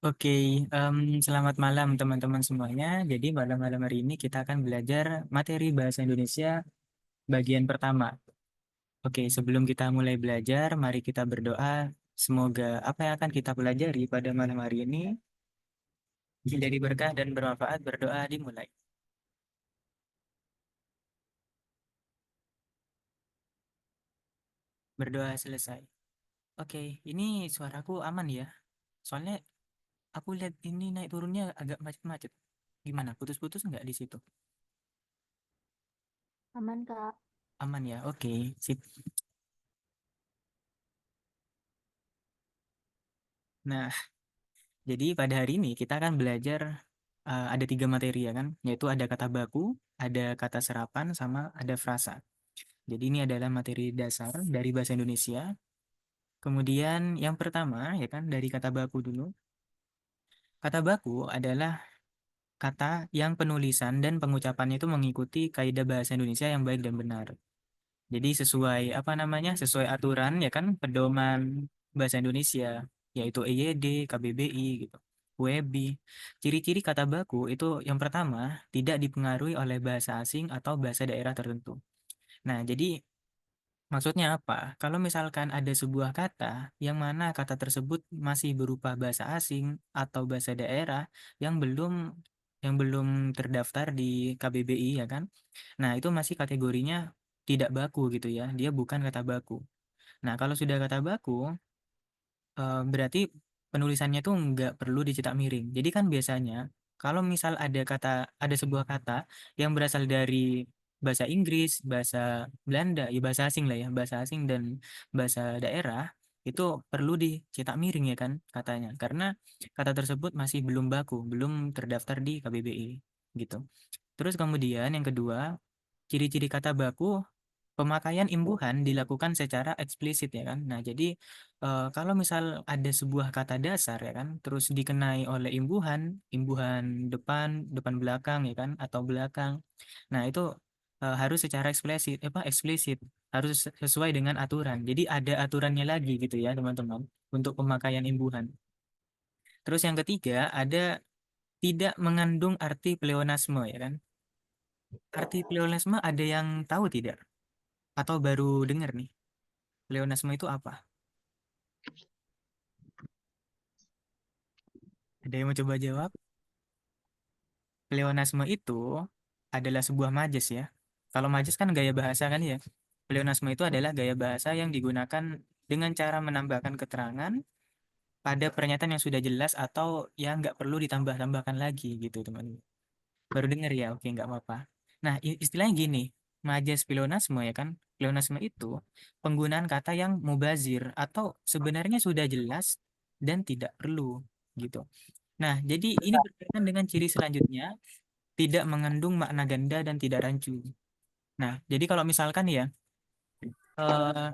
Oke, selamat malam teman-teman semuanya. Jadi malam-malam hari ini kita akan belajar materi bahasa Indonesia bagian pertama. Oke, sebelum kita mulai belajar, mari kita berdoa. Semoga apa yang akan kita pelajari pada malam hari ini menjadi berkah dan bermanfaat. Berdoa dimulai. Berdoa selesai. Oke, ini suaraku aman ya. Soalnya aku lihat ini naik turunnya agak macet-macet. Gimana? Putus-putus nggak di situ? Aman, Kak. Aman ya? Oke, sip. Nah, jadi pada hari ini kita akan belajar ada tiga materi ya kan, yaitu ada kata baku, ada kata serapan, sama ada frasa. Jadi ini adalah materi dasar dari bahasa Indonesia. Kemudian yang pertama ya kan dari kata baku dulu. Kata baku adalah kata yang penulisan dan pengucapannya itu mengikuti kaidah bahasa Indonesia yang baik dan benar. Jadi sesuai apa namanya, sesuai aturan ya kan, pedoman bahasa Indonesia, yaitu EYD, KBBI gitu. WEBI. Ciri-ciri kata baku itu yang pertama, tidak dipengaruhi oleh bahasa asing atau bahasa daerah tertentu. Nah, jadi maksudnya apa? Kalau misalkan ada sebuah kata yang mana kata tersebut masih berupa bahasa asing atau bahasa daerah yang belum terdaftar di KBBI ya kan. Nah, itu masih kategorinya tidak baku gitu ya. Dia bukan kata baku. Nah, kalau sudah kata baku, berarti penulisannya tuh nggak perlu dicetak miring. Jadi kan biasanya kalau misal ada sebuah kata yang berasal dari bahasa Inggris, bahasa Belanda, ya bahasa asing lah ya, bahasa asing dan bahasa daerah itu perlu dicetak miring ya kan katanya. Karena kata tersebut masih belum baku, belum terdaftar di KBBI gitu. Terus kemudian yang kedua, ciri-ciri kata baku, pemakaian imbuhan dilakukan secara eksplisit ya kan. Nah, jadi kalau misal ada sebuah kata dasar ya kan, terus dikenai oleh imbuhan, imbuhan depan, depan belakang ya kan, atau belakang. Nah, itu harus secara eksplisit, harus sesuai dengan aturan. Jadi ada aturannya lagi gitu ya, teman-teman, untuk pemakaian imbuhan. Terus yang ketiga, ada tidak mengandung arti pleonasme ya kan. Arti pleonasme ada yang tahu tidak? Atau baru dengar nih? Pleonasme itu apa? Ada yang mau coba jawab? Pleonasme itu adalah sebuah majas ya. Kalau majas kan gaya bahasa kan ya. Pleonasme itu adalah gaya bahasa yang digunakan dengan cara menambahkan keterangan pada pernyataan yang sudah jelas atau yang nggak perlu ditambah-tambahkan lagi gitu teman. Baru dengar ya, oke nggak apa-apa. Nah istilahnya gini, majas pleonasme ya kan. Pleonasme itu penggunaan kata yang mubazir atau sebenarnya sudah jelas dan tidak perlu gitu. Nah, jadi ini berkaitan dengan ciri selanjutnya, tidak mengandung makna ganda dan tidak rancu. Nah, jadi kalau misalkan ya, eh,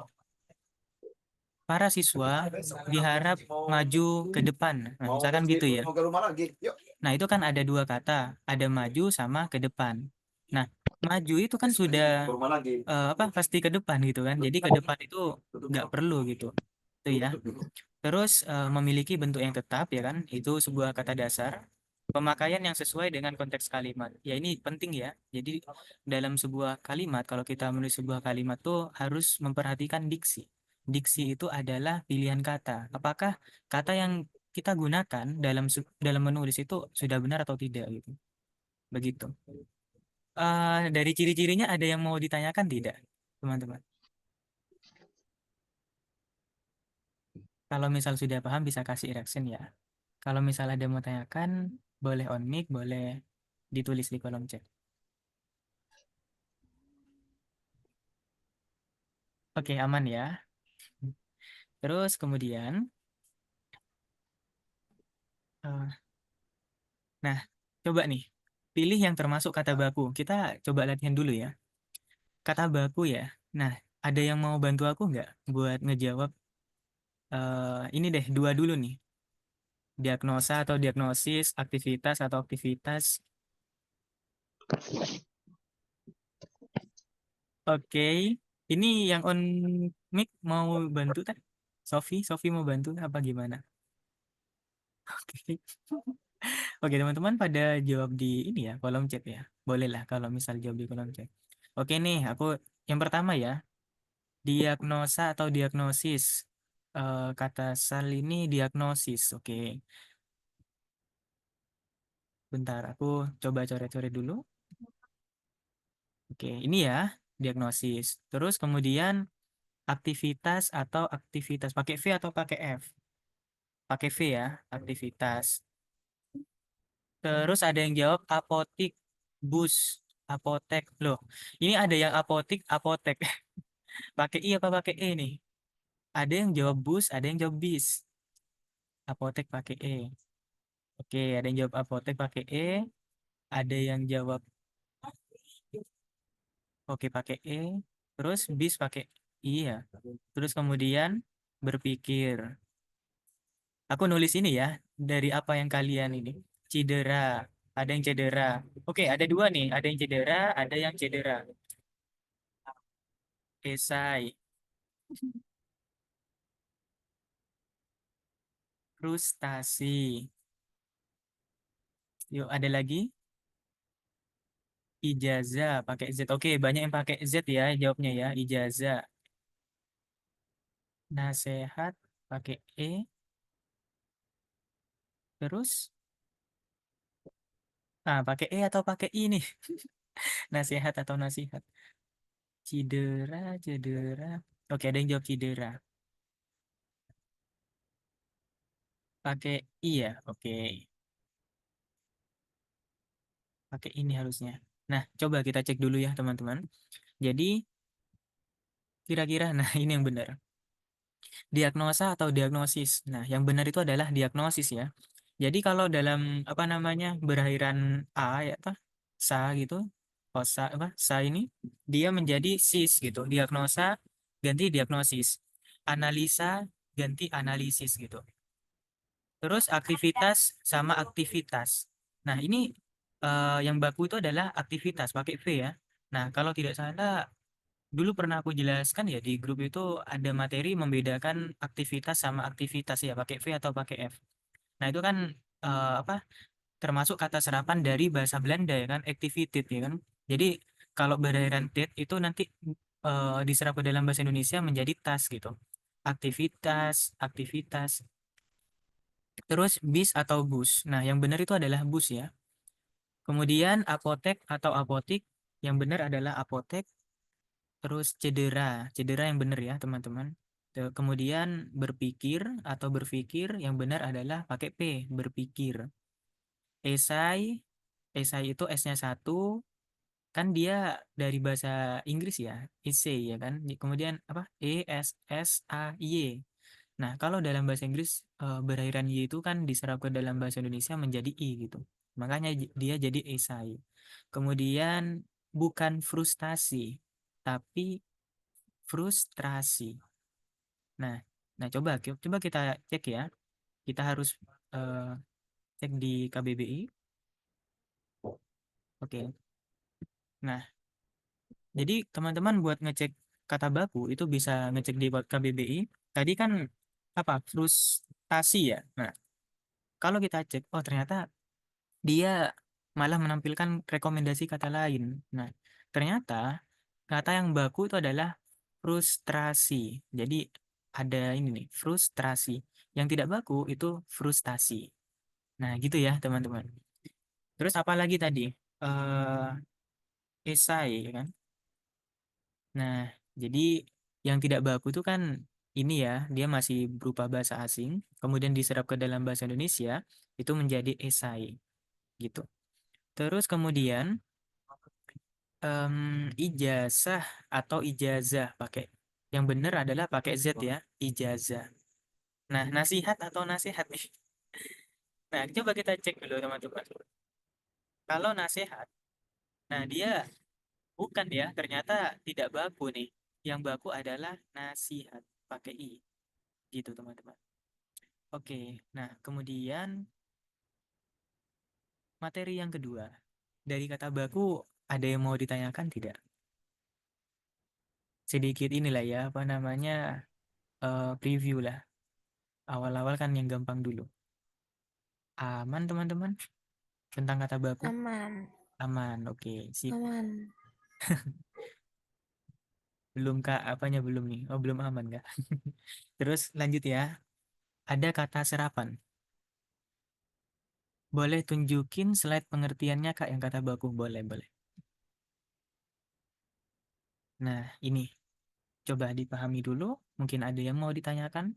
para siswa diharap maju ke depan. Nah, misalkan gitu ya. Nah, itu kan ada dua kata, ada maju sama ke depan. Nah, maju itu kan sudah apa pasti ke depan gitu kan. Jadi ke depan itu nggak perlu gitu. Itu ya. Terus memiliki bentuk yang tetap ya kan, itu sebuah kata dasar. Pemakaian yang sesuai dengan konteks kalimat. Ya ini penting ya. Jadi dalam sebuah kalimat, kalau kita menulis sebuah kalimat tuh harus memperhatikan diksi. Diksi itu adalah pilihan kata. Apakah kata yang kita gunakan dalam menulis itu sudah benar atau tidak gitu. Begitu. Dari ciri-cirinya ada yang mau ditanyakan tidak, teman-teman? Kalau misal sudah paham bisa kasih reaction ya. Kalau misal ada yang mau tanyakan, boleh on mic, boleh ditulis di kolom chat. Oke, aman ya. Terus kemudian, eh, nah, coba nih, pilih yang termasuk kata baku. Kita coba latihan dulu ya. Kata baku ya. Nah, ada yang mau bantu aku nggak buat ngejawab ini deh, dua dulu nih. Diagnosa atau diagnosis, aktivitas atau aktivitas. Oke, ini yang on mic mau bantu kan? Sofi mau bantu apa gimana? Oke. Oke, teman-teman pada jawab di ini ya, kolom chat ya. Bolehlah kalau misal jawab di kolom chat. Oke nih, aku yang pertama ya, diagnosa atau diagnosis. Kata Sal ini diagnosis. Oke, bentar aku coba coret-coret dulu. Oke, ini ya, diagnosis. Terus kemudian aktivitas atau aktivitas pakai V atau pakai F? Pakai V ya, aktivitas. Terus ada yang jawab apotik, bus, apotek. Loh, ini ada yang apotik, apotek. Pakai I apa pakai E nih? Ada yang jawab bus, ada yang jawab bis. Apotek pakai E. Oke, ada yang jawab apotek pakai E. Ada yang jawab oke pakai E. Terus bis pakai I ya. Terus kemudian berpikir. Aku nulis ini ya, dari apa yang kalian ini. Cedera. Ada yang cedera. Oke, ada dua nih. Ada yang cedera, ada yang cedera. Esai. Frustasi. Yuk, ada lagi. Ijazah pakai Z. Oke, banyak yang pakai Z ya jawabnya ya. Ijazah. Nasehat pakai E. Terus, pakai E atau pakai I nih? Nasehat atau nasihat? Cedera, cedera. Oke, ada yang jawab cedera. Pakai I ya. Oke, pakai ini harusnya. Nah, coba kita cek dulu ya, teman-teman. Jadi, kira-kira, nah ini yang benar. Diagnosa atau diagnosis. Nah, yang benar itu adalah diagnosis ya. Jadi kalau dalam apa namanya berakhiran A ya apa sa gitu, oh, sa apa sa ini dia menjadi sis gitu. Diagnosa ganti diagnosis, analisa ganti analisis gitu. Terus aktivitas sama aktivitas. Nah ini yang baku itu adalah aktivitas pakai V ya. Nah kalau tidak salah dulu pernah aku jelaskan ya di grup itu ada materi membedakan aktivitas sama aktivitas ya pakai V atau pakai F. Nah itu kan apa termasuk kata serapan dari bahasa Belanda ya kan activated ya kan. Jadi kalau berakhiran ted itu nanti diserap ke dalam bahasa Indonesia menjadi tas gitu. Aktivitas, aktivitas. Terus bis atau bus. Nah yang benar itu adalah bus ya. Kemudian apotek atau apotik. Yang benar adalah apotek. Terus cedera, cedera yang benar ya teman-teman. Kemudian berpikir atau berpikir yang benar adalah pakai P, berpikir. Esai, esai itu S-nya satu, kan dia dari bahasa Inggris ya, essay ya kan. Kemudian apa? E-S-S-A-Y. Nah, kalau dalam bahasa Inggris berakhiran Y itu kan diserap ke dalam bahasa Indonesia menjadi I gitu. Makanya dia jadi esai. Kemudian bukan frustasi, tapi frustrasi. Nah, nah coba kita cek ya. Kita harus eh, cek di KBBI. Oke. Nah, jadi teman-teman buat ngecek kata baku itu bisa ngecek di KBBI. Tadi kan apa? Frustasi ya. Nah, kalau kita cek, oh ternyata dia malah menampilkan rekomendasi kata lain. Nah, ternyata kata yang baku itu adalah frustrasi. Jadi ada ini nih, frustrasi. Yang tidak baku itu frustasi. Nah, gitu ya, teman-teman. Terus apa lagi tadi? Eh esai, ya kan? Nah, jadi yang tidak baku itu kan ini ya, dia masih berupa bahasa asing, kemudian diserap ke dalam bahasa Indonesia, itu menjadi esai, gitu. Terus kemudian ijazah atau ijazah pakai yang benar adalah pakai Z ya, ijazah. Nah, nasihat atau nasihat nih. Nah, coba kita cek dulu teman-teman. Kalau nasihat, nah dia bukan ya, ternyata tidak baku nih. Yang baku adalah nasihat pakai I, gitu teman-teman. Oke, nah kemudian materi yang kedua. Dari kata baku, ada yang mau ditanyakan tidak? Sedikit inilah ya, apa namanya, preview lah. Awal-awal kan yang gampang dulu. Aman teman-teman tentang kata baku? Aman. Aman, oke, sip. Aman. Belum kak, apanya belum nih? Oh belum aman kak. Terus lanjut ya. Ada kata serapan. Boleh tunjukin slide pengertiannya kak yang kata baku? Boleh, boleh. Nah ini, coba dipahami dulu. Mungkin ada yang mau ditanyakan.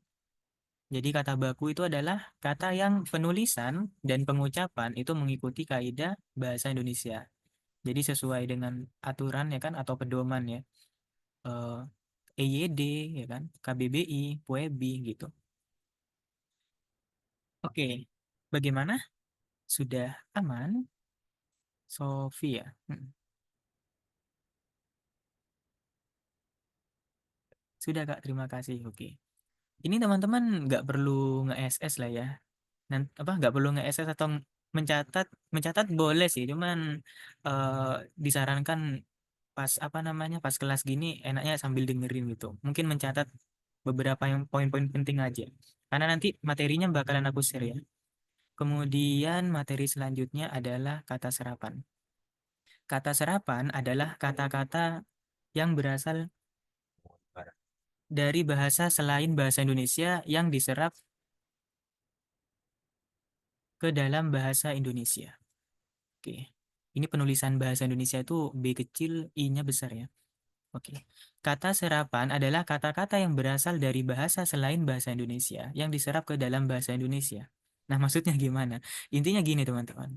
Jadi kata baku itu adalah kata yang penulisan dan pengucapan itu mengikuti kaidah bahasa Indonesia. Jadi sesuai dengan aturan ya kan atau pedoman ya. Eh, EYD ya kan, KBBI, PUEBI gitu. Oke, bagaimana? Sudah aman, Sofia? Sudah Kak, terima kasih. Oke. Ini teman-teman nggak perlu nge-SS lah ya. Apa nggak perlu nge-SS atau mencatat, mencatat boleh sih, cuman eh, disarankan pas apa namanya pas kelas gini enaknya sambil dengerin gitu. Mungkin mencatat beberapa yang poin-poin penting aja. Karena nanti materinya bakalan aku share ya. Kemudian materi selanjutnya adalah kata serapan. Kata serapan adalah kata-kata yang berasal dari bahasa selain bahasa Indonesia yang diserap ke dalam bahasa Indonesia. Oke. Ini penulisan bahasa Indonesia itu B kecil, I-nya besar ya. Oke. Kata serapan adalah kata-kata yang berasal dari bahasa selain bahasa Indonesia yang diserap ke dalam bahasa Indonesia. Nah, maksudnya gimana? Intinya gini, teman-teman.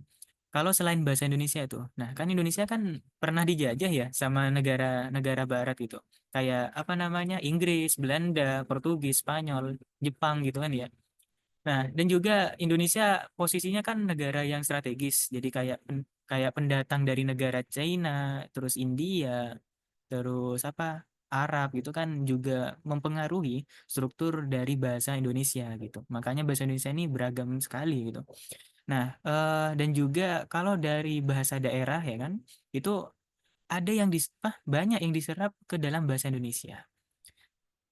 Kalau selain bahasa Indonesia tuh, nah kan Indonesia kan pernah dijajah ya sama negara-negara barat gitu. Kayak apa namanya? Inggris, Belanda, Portugis, Spanyol, Jepang gitu kan ya. Nah, dan juga Indonesia posisinya kan negara yang strategis. Jadi kayak pendatang dari negara China, terus India, terus apa? Arab gitu kan juga mempengaruhi struktur dari bahasa Indonesia gitu. Makanya bahasa Indonesia ini beragam sekali gitu. Nah, dan juga kalau dari bahasa daerah ya kan, itu ada yang banyak yang diserap ke dalam bahasa Indonesia.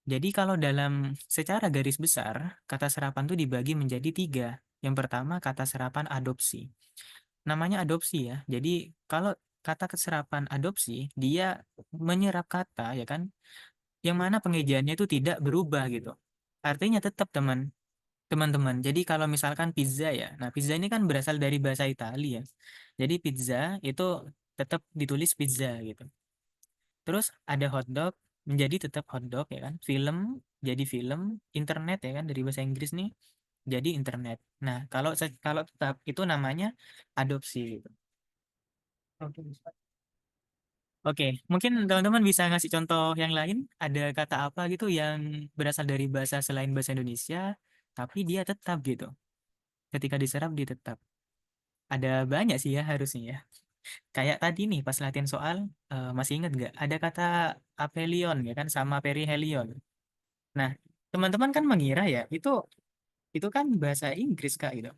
Jadi kalau dalam secara garis besar, kata serapan itu dibagi menjadi tiga. Yang pertama kata serapan adopsi. Namanya adopsi ya. Jadi kalau kata serapan adopsi, dia menyerap kata ya kan, yang mana pengejaannya itu tidak berubah gitu. Artinya tetap teman-teman. Jadi kalau misalkan pizza ya, nah pizza ini kan berasal dari bahasa Italia. Jadi pizza itu tetap ditulis pizza gitu. Terus ada hotdog menjadi tetap hotdog ya kan. Film jadi film, internet ya kan dari bahasa Inggris nih jadi internet. Nah, kalau tetap itu namanya adopsi gitu. Oke. Oke, mungkin teman-teman bisa ngasih contoh yang lain. Ada kata apa gitu yang berasal dari bahasa selain bahasa Indonesia, tapi dia tetap gitu. Ketika diserap dia tetap. Ada banyak sih ya harusnya ya. Kayak tadi nih pas latihan soal, masih ingat nggak? Ada kata aphelion ya kan sama perihelion. Nah, teman-teman kan mengira ya itu kan bahasa Inggris Kak gitu.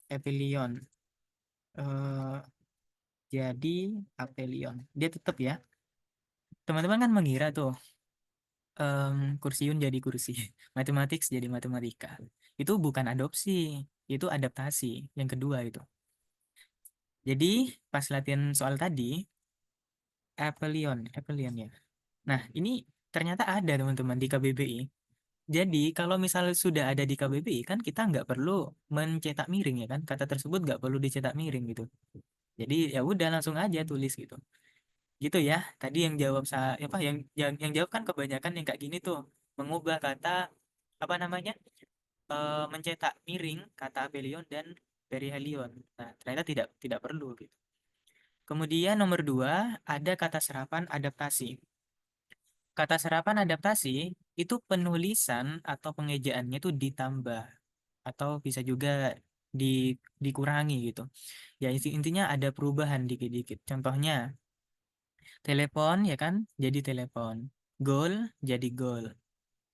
Aphelion. Eh, jadi aphelion. Dia tetap ya. Teman-teman kan mengira tuh kursiun jadi kursi, matematik jadi matematika. Itu bukan adopsi, itu adaptasi. Yang kedua itu. Jadi pas latihan soal tadi, aphelion ya. Nah, ini ternyata ada teman-teman di KBBI. Jadi kalau misal sudah ada di KBBI kan kita nggak perlu mencetak miring ya kan, kata tersebut nggak perlu dicetak miring gitu. Jadi ya udah langsung aja tulis gitu. Gitu ya. Tadi yang jawab apa yang jawab kan kebanyakan yang kayak gini tuh mengubah kata apa namanya mencetak miring kata apelion dan perihelion. Nah, ternyata tidak perlu gitu. Kemudian nomor dua ada kata serapan adaptasi. Kata serapan adaptasi itu penulisan atau pengejaannya itu ditambah atau bisa juga di, dikurangi gitu. Ya intinya ada perubahan dikit-dikit. Contohnya telepon ya kan jadi telepon. Goal jadi goal.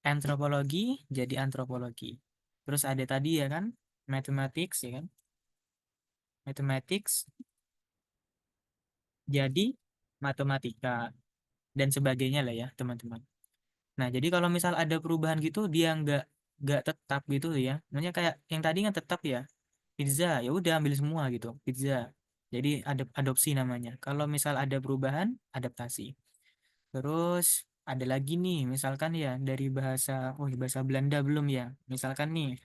Antropologi jadi antropologi. Terus ada tadi ya kan mathematics ya kan. Mathematics jadi matematika dan sebagainya lah ya teman-teman. Nah jadi kalau misal ada perubahan gitu dia nggak tetap gitu ya. Namanya kayak yang tadi kan tetap ya. pizza, ya udah ambil semua gitu, pizza. Jadi adopsi namanya. Kalau misal ada perubahan, adaptasi. Terus ada lagi nih, misalkan ya dari bahasa, oh bahasa Belanda belum ya. Misalkan nih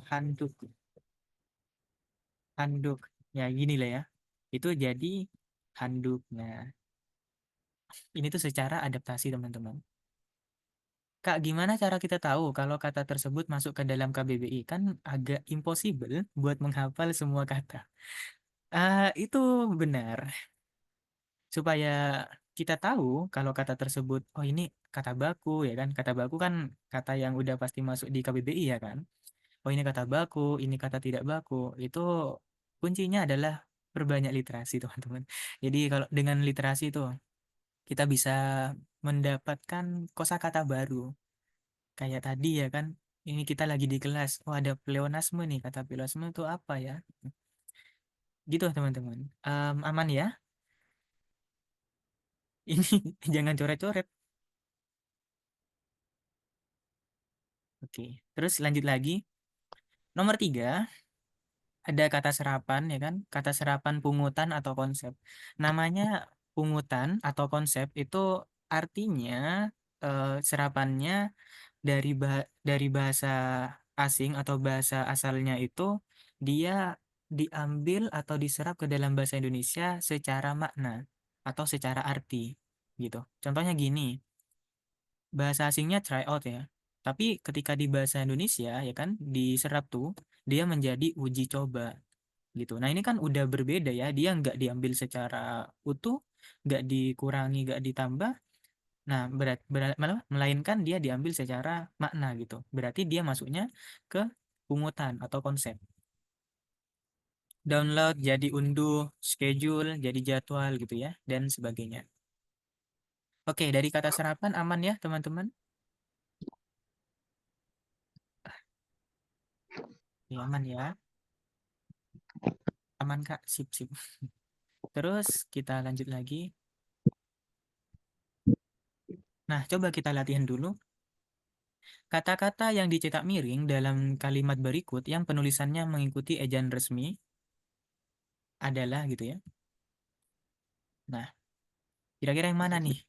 handuk, handuk. Ya gini lah ya. Itu jadi handuk. Nah, ini tuh secara adaptasi teman-teman. Kak, gimana cara kita tahu kalau kata tersebut masuk ke dalam KBBI? Kan agak impossible buat menghafal semua kata. Itu benar. Supaya kita tahu kalau kata tersebut, oh ini kata baku ya kan. Kata baku kan kata yang udah pasti masuk di KBBI ya kan. Oh ini kata baku, ini kata tidak baku. Itu kuncinya adalah perbanyak literasi teman-teman. Jadi kalau dengan literasi itu kita bisa mendapatkan kosakata baru. Kayak tadi ya kan, ini kita lagi di kelas, oh ada pleonasme nih, kata pleonasme itu apa ya? Gitu teman-teman. Aman ya? Ini jangan coret-coret. Oke, terus lanjut lagi. Nomor 3, ada kata serapan ya kan? Kata serapan pungutan atau konsep. Namanya pungutan atau konsep itu artinya serapannya dari bahasa asing atau bahasa asalnya itu dia diambil atau diserap ke dalam bahasa Indonesia secara makna atau secara arti gitu. Contohnya gini, bahasa asingnya try out ya. Tapi ketika di bahasa Indonesia ya kan diserap tuh dia menjadi uji coba gitu. Nah ini kan udah berbeda ya, dia nggak diambil secara utuh, nggak dikurangi, nggak ditambah. Nah malah melainkan dia diambil secara makna gitu. Berarti dia masuknya ke pungutan atau konsep. Download jadi unduh, schedule jadi jadwal gitu ya, dan sebagainya. Oke, dari kata serapan aman ya teman-teman? Ya, aman ya. Aman Kak, sip sip. Terus kita lanjut lagi. Nah, coba kita latihan dulu. Kata-kata yang dicetak miring dalam kalimat berikut yang penulisannya mengikuti ejaan resmi adalah gitu ya. Nah, kira-kira yang mana nih?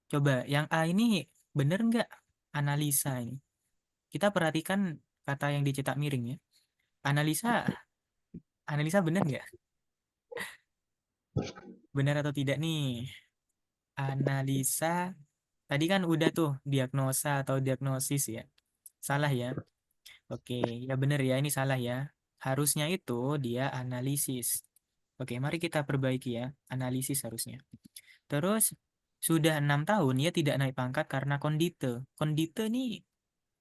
Coba, yang A ini bener nggak? Analisa ini. Kita perhatikan kata yang dicetak miring ya. Analisa, analisa bener nggak? Benar atau tidak nih? Analisa, tadi kan udah tuh diagnosa atau diagnosis ya. Salah ya. Oke, ya bener ya, ini salah ya. Harusnya itu dia analisis. Oke, mari kita perbaiki ya. Analisis harusnya. Terus, sudah 6 tahun ya tidak naik pangkat karena kondite. Kondite nih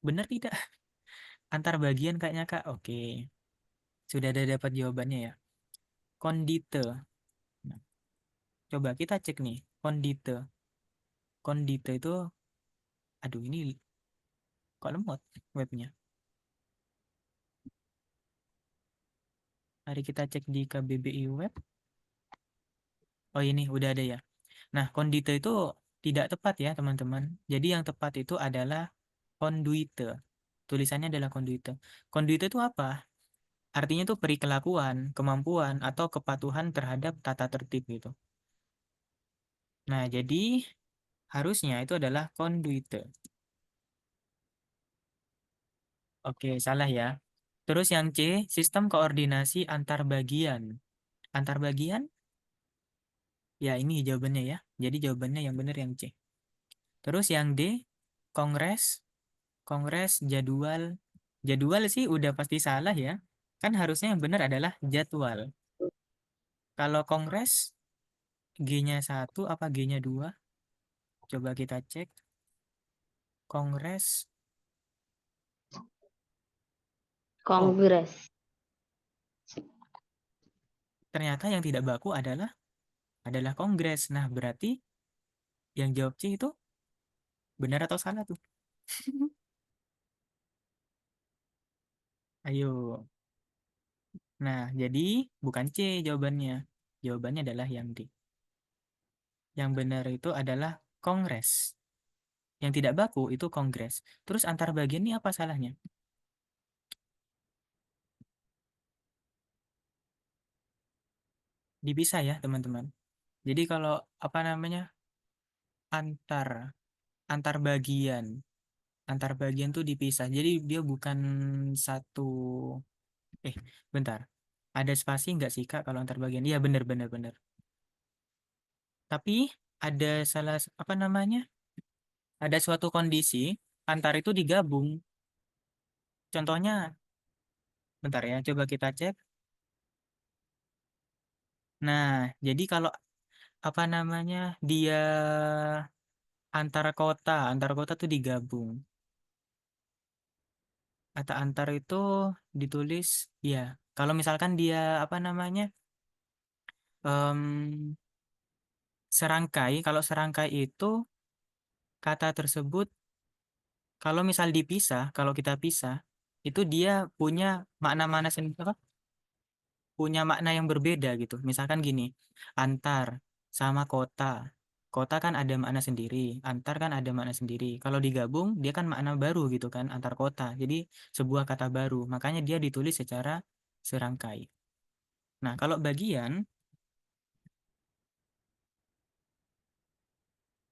bener tidak? Antar bagian kayaknya Kak. Oke, sudah ada dapat jawabannya ya. Kondite. Nah, coba kita cek nih. Kondite. Kondite itu, aduh ini kok lemot webnya. Mari kita cek di KBBI web. Oh ini udah ada ya. Nah, kondite itu tidak tepat ya teman-teman. Jadi yang tepat itu adalah konduite. Tulisannya adalah konduite. Konduite itu apa? Artinya itu perikelakuan, kemampuan, atau kepatuhan terhadap tata tertib gitu. Nah, jadi harusnya itu adalah konduite. Oke, salah ya. Terus yang C, sistem koordinasi antar bagian. Antar bagian? Ya, ini jawabannya ya. Jadi jawabannya yang benar yang C. Terus yang D, kongres. Kongres, jadwal. Jadwal sih udah pasti salah ya. Kan harusnya yang benar adalah jadwal. Kalau kongres, G-nya 1 apa G-nya 2? Coba kita cek. Kongres. Oh, Kongres. ternyata yang tidak baku adalah kongres. Nah, berarti yang jawab C itu benar atau salah tuh? Ayo. Nah, jadi bukan C jawabannya. Jawabannya adalah yang D. Yang benar itu adalah kongres. Yang tidak baku itu kongres. Terus antar bagian ini apa salahnya? dipisah ya teman-teman. Jadi kalau apa namanya antar antar bagian antar bagian tuh dipisah. Jadi dia bukan satu. Eh, bentar. Ada spasi nggak sih Kak kalau antar bagian? Iya bener bener bener. Tapi ada salah apa namanya? Ada suatu kondisi antar itu digabung. Contohnya, bentar ya, coba kita cek. Nah, jadi kalau apa namanya dia antar kota tuh digabung. Kata antar itu ditulis ya. Kalau misalkan dia apa namanya em, serangkai, kalau serangkai itu kata tersebut kalau misal dipisah, kalau kita pisah itu dia punya makna-makna sendiri, punya makna yang berbeda gitu. Misalkan gini, antar sama kota. Kota kan ada makna sendiri, antar kan ada makna sendiri. Kalau digabung, dia kan makna baru gitu kan, antar kota. Jadi sebuah kata baru. Makanya dia ditulis secara serangkai. Nah, kalau bagian,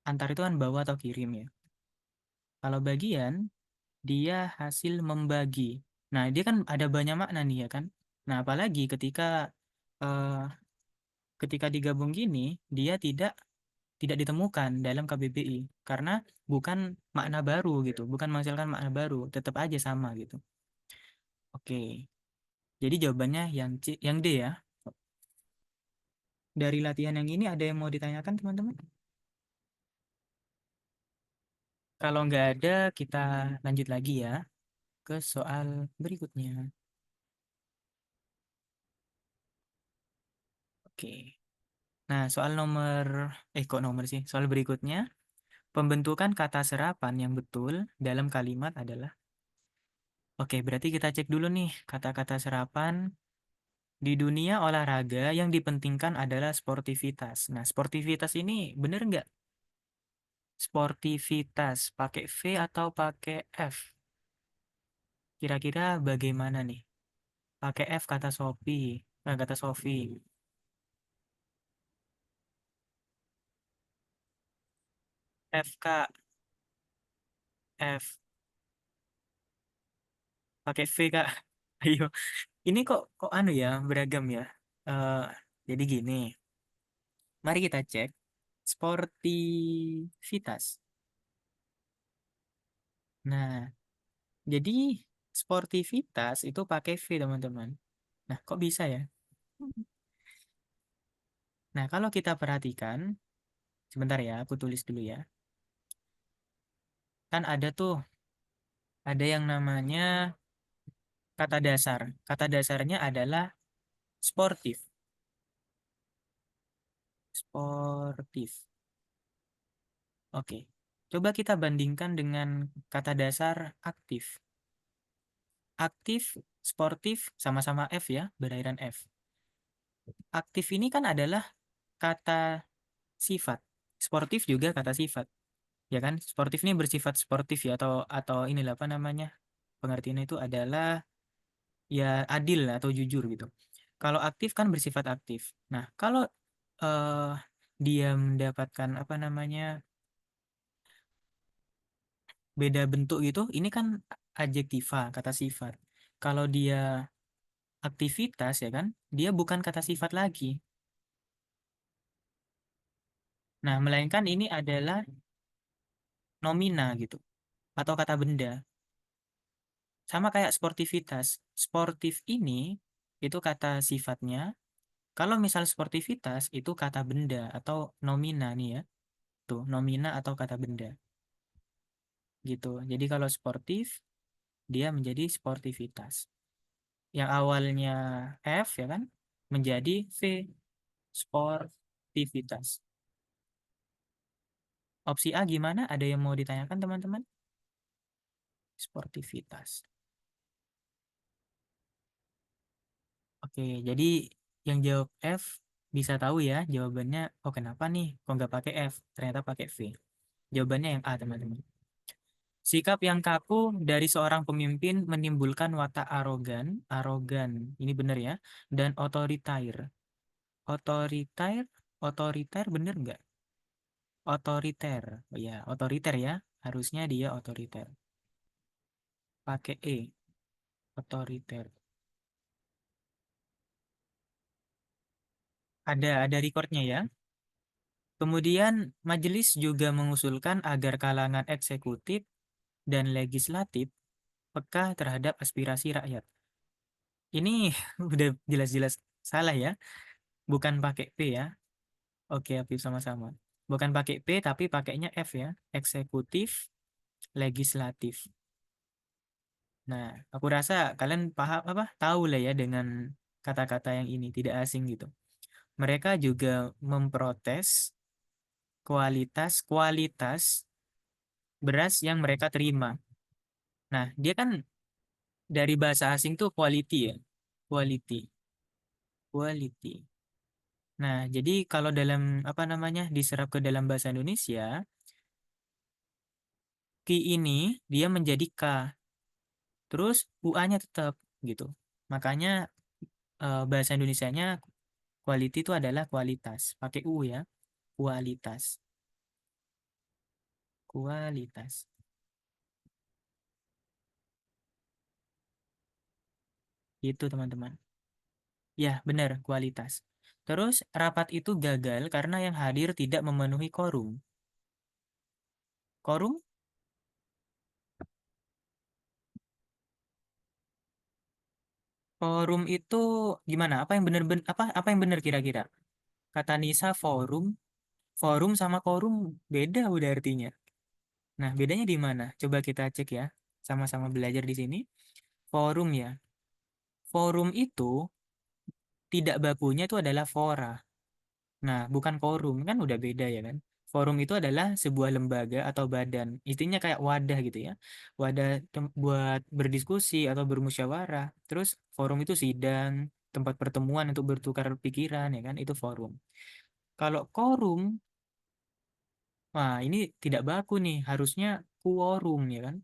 antar itu kan bawa atau kirim ya. Kalau bagian, dia hasil membagi. Nah, dia kan ada banyak makna nih ya kan. Nah, apalagi eh, ketika digabung gini, dia tidak ditemukan dalam KBBI karena bukan makna baru gitu, bukan menghasilkan makna baru, tetap aja sama gitu. Oke, jadi jawabannya yang D ya. Dari latihan yang ini ada yang mau ditanyakan teman-teman? Kalau nggak ada, kita lanjut lagi ya ke soal berikutnya. Oke. Nah, kok nomor sih? Soal berikutnya, pembentukan kata serapan yang betul dalam kalimat adalah. Oke, berarti kita cek dulu nih kata-kata serapan. Di dunia olahraga yang dipentingkan adalah sportivitas. Nah, sportivitas ini bener nggak? Sportivitas pakai V atau pakai F? Kira-kira bagaimana nih? Pakai F kata Sophie, kata Sophie. F Kak, F. Pakai V Kak. Ayo, ini kok anu ya beragam ya. Eh, jadi gini, mari kita cek sportivitas. Nah, jadi sportivitas itu pakai V teman-teman. Nah, kok bisa ya? Nah, kalau kita perhatikan, sebentar ya, aku tulis dulu ya. Kan ada yang namanya kata dasar. Kata dasarnya adalah sportif. Sportif. Oke. Coba kita bandingkan dengan kata dasar aktif. Aktif, sportif, sama-sama F ya, berakhiran F. Aktif ini kan adalah kata sifat. Sportif juga kata sifat. Ya kan? Sportif ini bersifat sportif ya atau inilah apa namanya? Pengertiannya itu adalah ya adil atau jujur gitu. Kalau aktif kan bersifat aktif. Nah, kalau eh, dia mendapatkan apa namanya beda bentuk gitu, ini kan adjektiva, kata sifat. Kalau dia aktivitas ya kan, dia bukan kata sifat lagi. Nah, melainkan ini adalah nomina gitu atau kata benda. Sama kayak sportivitas. Sportif ini itu kata sifatnya. Kalau misal sportivitas itu kata benda atau nomina nih ya. Tuh, nomina atau kata benda gitu. Jadi kalau sportif dia menjadi sportivitas. Yang awalnya F ya kan menjadi V, sportivitas. Opsi A gimana? Ada yang mau ditanyakan teman-teman? Sportivitas. Oke, jadi yang jawab F bisa tahu ya jawabannya. Oh kenapa nih? Kok nggak pakai F? Ternyata pakai V. Jawabannya yang A teman-teman. Sikap yang kaku dari seorang pemimpin menimbulkan watak arogan, arogan, ini benar ya, dan otoriter. Otoriter, otoriter bener nggak? Otoriter, oh ya otoriter ya. Harusnya dia otoriter. Pakai E, otoriter. Ada recordnya ya. Kemudian majelis juga mengusulkan agar kalangan eksekutif dan legislatif peka terhadap aspirasi rakyat. Ini udah jelas-jelas salah ya. Bukan pakai P ya. Oke, Apip sama-sama. Bukan pakai P tapi pakainya F ya. Eksekutif, legislatif. Nah, aku rasa kalian paham apa? Tahu lah ya dengan kata-kata yang ini tidak asing gitu. Mereka juga memprotes kualitas kualitas beras yang mereka terima. Nah, dia kan dari bahasa asing tuh quality ya. Quality, quality. Nah, jadi kalau dalam apa namanya diserap ke dalam bahasa Indonesia, ki ini dia menjadi k, terus UA-nya tetap gitu. Makanya bahasa Indonesianya quality itu adalah kualitas, pakai U ya, kualitas, kualitas. Itu teman-teman. Ya, benar, kualitas. Terus rapat itu gagal karena yang hadir tidak memenuhi quorum. Quorum. Forum itu gimana? Apa yang benar kira-kira? Kata Nisa forum, forum sama quorum beda udah artinya. Nah, bedanya di mana? Coba kita cek ya. Sama-sama belajar di sini. Forum ya. Forum itu tidak bakunya itu adalah fora. Nah, bukan forum kan udah beda ya kan? Forum itu adalah sebuah lembaga atau badan. Intinya kayak wadah gitu ya. Wadah buat berdiskusi atau bermusyawarah. Terus forum itu sidang, tempat pertemuan untuk bertukar pikiran ya kan? Itu forum. Kalau quorum, wah ini tidak baku nih. Harusnya quorum ya kan?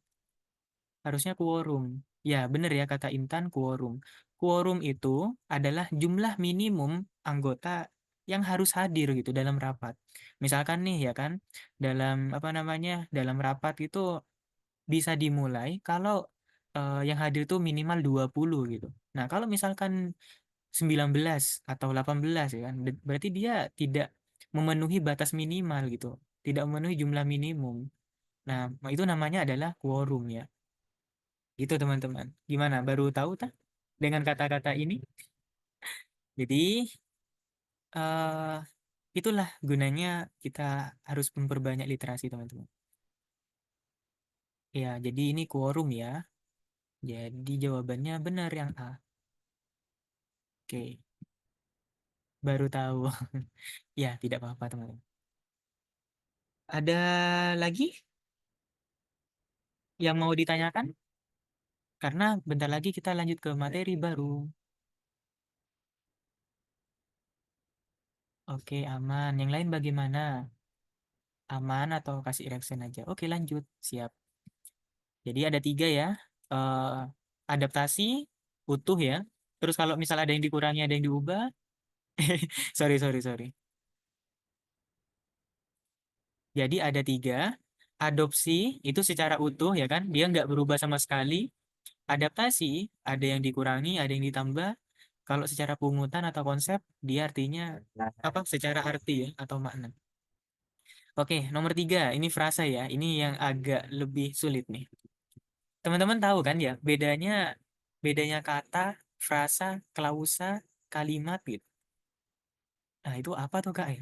Harusnya quorum. Ya, benar ya kata Intan quorum. Quorum itu adalah jumlah minimum anggota yang harus hadir gitu dalam rapat. Misalkan nih ya kan, dalam apa namanya? Dalam rapat itu bisa dimulai kalau yang hadir itu minimal 20 gitu. Nah, kalau misalkan 19 atau 18 ya kan, berarti dia tidak memenuhi batas minimal gitu. Tidak memenuhi jumlah minimum. Nah, itu namanya adalah quorum ya. Gitu teman-teman. Gimana? Baru tahu tak dengan kata-kata ini? Jadi eh itulah gunanya kita harus memperbanyak literasi teman-teman. Ya, jadi ini quorum ya. Jadi jawabannya benar yang A. Oke, baru tahu. Ya, tidak apa-apa teman-teman. Ada lagi yang mau ditanyakan? Karena bentar lagi kita lanjut ke materi baru. Oke, aman. Yang lain bagaimana? Aman atau kasih reaction aja? Oke, lanjut. Siap. Jadi ada tiga ya, eh, adaptasi utuh ya. Terus kalau misal ada yang dikurangi, ada yang diubah, sorry sorry sorry. Jadi ada tiga, adopsi itu secara utuh ya kan, dia nggak berubah sama sekali. Adaptasi ada yang dikurangi, ada yang ditambah. Kalau secara pungutan atau konsep, dia artinya apa? Secara arti ya atau makna. Oke, nomor tiga, ini frasa ya. Ini yang agak lebih sulit nih. Teman-teman tahu kan ya, bedanya kata, frasa, klausa, kalimat gitu. Nah, itu apa tuh Kak ya?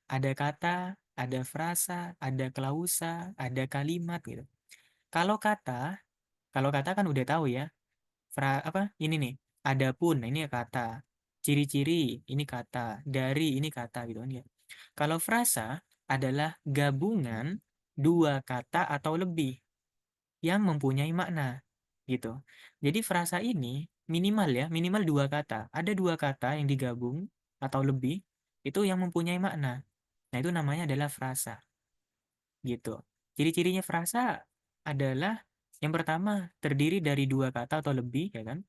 Ada kata, ada frasa, ada klausa, ada kalimat gitu. Kalau kata, kalau kata kan udah tahu ya. Apa? Ini nih. Adapun, nah ini ya kata. Ciri-ciri, ini kata. Dari, ini kata gitu kan ya. Kalau frasa adalah gabungan dua kata atau lebih yang mempunyai makna gitu. Jadi frasa ini minimal ya, minimal dua kata. Ada dua kata yang digabung atau lebih itu yang mempunyai makna. Nah, itu namanya adalah frasa gitu. Ciri-cirinya frasa adalah yang pertama terdiri dari dua kata atau lebih ya kan.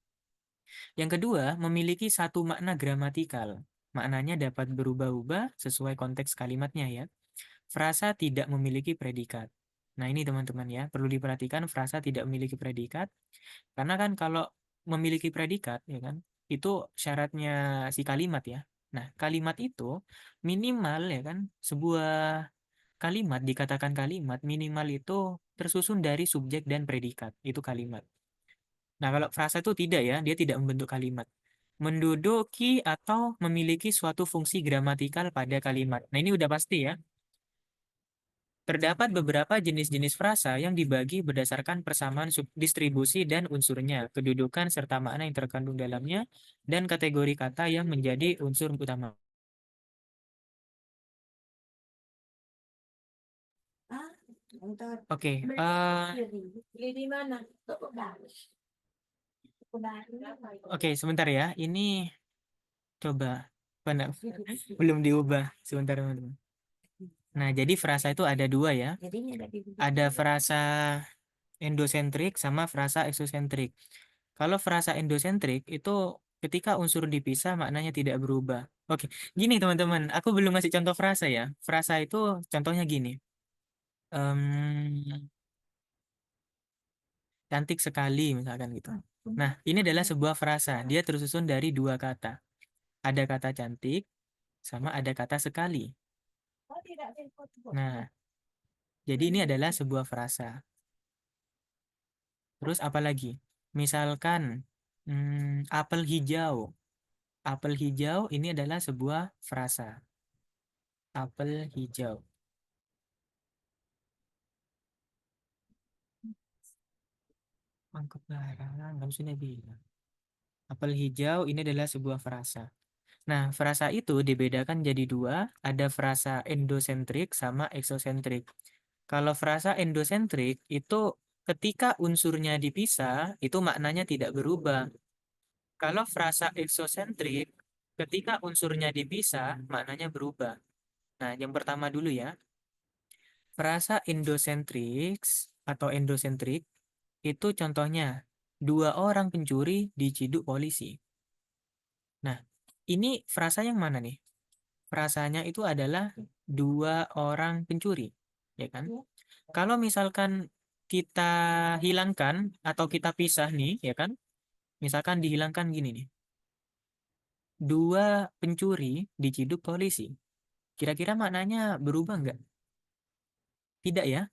Yang kedua memiliki satu makna gramatikal. maknanya dapat berubah-ubah sesuai konteks kalimatnya ya. Frasa tidak memiliki predikat. Nah, ini teman-teman ya, perlu diperhatikan frasa tidak memiliki predikat, karena kan kalau memiliki predikat ya kan, itu syaratnya si kalimat ya. Nah, kalimat itu minimal ya kan, sebuah kalimat dikatakan kalimat minimal itu tersusun dari subjek dan predikat. Itu kalimat. Nah, kalau frasa itu tidak ya, dia tidak membentuk kalimat. Menduduki atau memiliki suatu fungsi gramatikal pada kalimat. Nah, ini udah pasti ya. Terdapat beberapa jenis-jenis frasa yang dibagi berdasarkan persamaan subdistribusi dan unsurnya, kedudukan serta makna yang terkandung dalamnya, dan kategori kata yang menjadi unsur utama. Oke, Di mana? oke, sebentar ya. Ini coba benar belum diubah. Sebentar, teman-teman. Nah, jadi frasa itu ada dua ya. Ada frasa endosentrik sama frasa eksosentrik. Kalau frasa endosentrik itu ketika unsur dipisah maknanya tidak berubah. Oke, gini teman-teman, aku belum ngasih contoh frasa ya. Frasa itu contohnya gini. Em, Cantik sekali misalkan gitu. Nah, ini adalah sebuah frasa. Dia tersusun dari dua kata. Ada kata cantik sama ada kata sekali. Nah, jadi ini adalah sebuah frasa. Terus apa lagi? Misalkan apel hijau. Apel hijau ini adalah sebuah frasa. Apel hijau. Mangkok barang, kamu sudah bilang. Apel hijau ini adalah sebuah frasa. Nah, frasa itu dibedakan jadi dua, ada frasa endosentrik sama eksosentrik. Kalau frasa endosentrik itu ketika unsurnya dipisah, itu maknanya tidak berubah. Kalau frasa eksosentrik, ketika unsurnya dipisah, maknanya berubah. Nah, yang pertama dulu ya. Frasa endosentrik atau endosentrik itu contohnya dua orang pencuri diciduk polisi. Nah, ini frasa yang mana nih? Frasanya itu adalah dua orang pencuri, ya kan? Kalau misalkan kita hilangkan atau kita pisah nih, ya kan? Misalkan dihilangkan gini nih. Dua pencuri diciduk polisi. Kira-kira maknanya berubah nggak? Tidak ya?